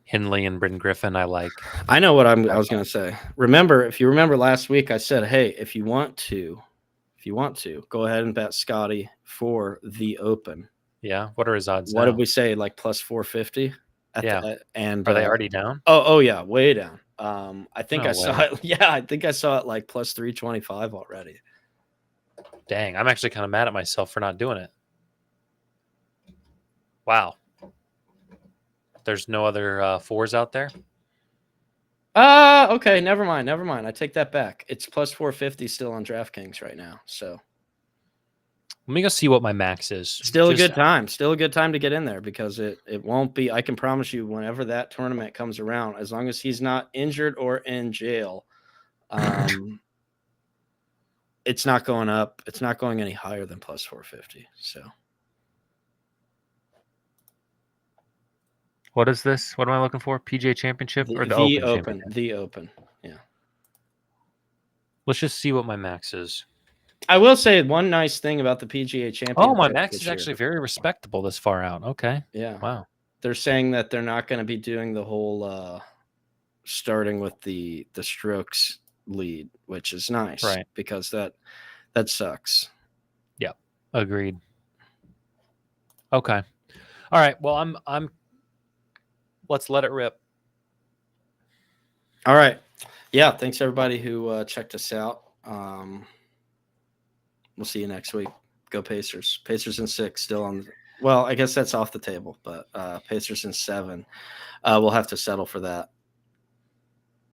S2: Hindley and Britton Griffin, I like.
S1: I know what I was going to say. If you remember last week, I said, hey, if you want to, go ahead and bet Scotty for the Open.
S2: Yeah. What are his odds
S1: What
S2: now?
S1: did we say? Like plus 450?
S2: And are they already down?
S1: Oh yeah, way down. I think saw it. Yeah, I think I saw it like plus 325 already.
S2: Dang, I'm actually kind of mad at myself for not doing it. Wow. There's no other fours out there?
S1: Okay, never mind. I take that back. It's plus 450 still on DraftKings right now. So
S2: let me go see what my max is.
S1: Still a good time to get in there because it won't be. I can promise you, whenever that tournament comes around, as long as he's not injured or in jail, it's not going up. It's not going any higher than plus 450. So,
S2: what is this? What am I looking for? PGA Championship or the Open?
S1: The Open. Yeah.
S2: Let's just see what my max is.
S1: I will say one nice thing about the PGA Championship.
S2: Oh, my max is actually very respectable this far out. Okay.
S1: Yeah.
S2: Wow.
S1: they're saying that they're not going to be doing the whole starting with the strokes lead, which is nice,
S2: right?
S1: Because that sucks.
S2: Yeah, agreed. Okay, all right. Well, I'm. Let's let it rip.
S1: All right. Yeah. Thanks everybody who checked us out. We'll see you next week. Go Pacers. Pacers in 6 still on. Well, I guess that's off the table, but Pacers in 7. We'll have to settle for that.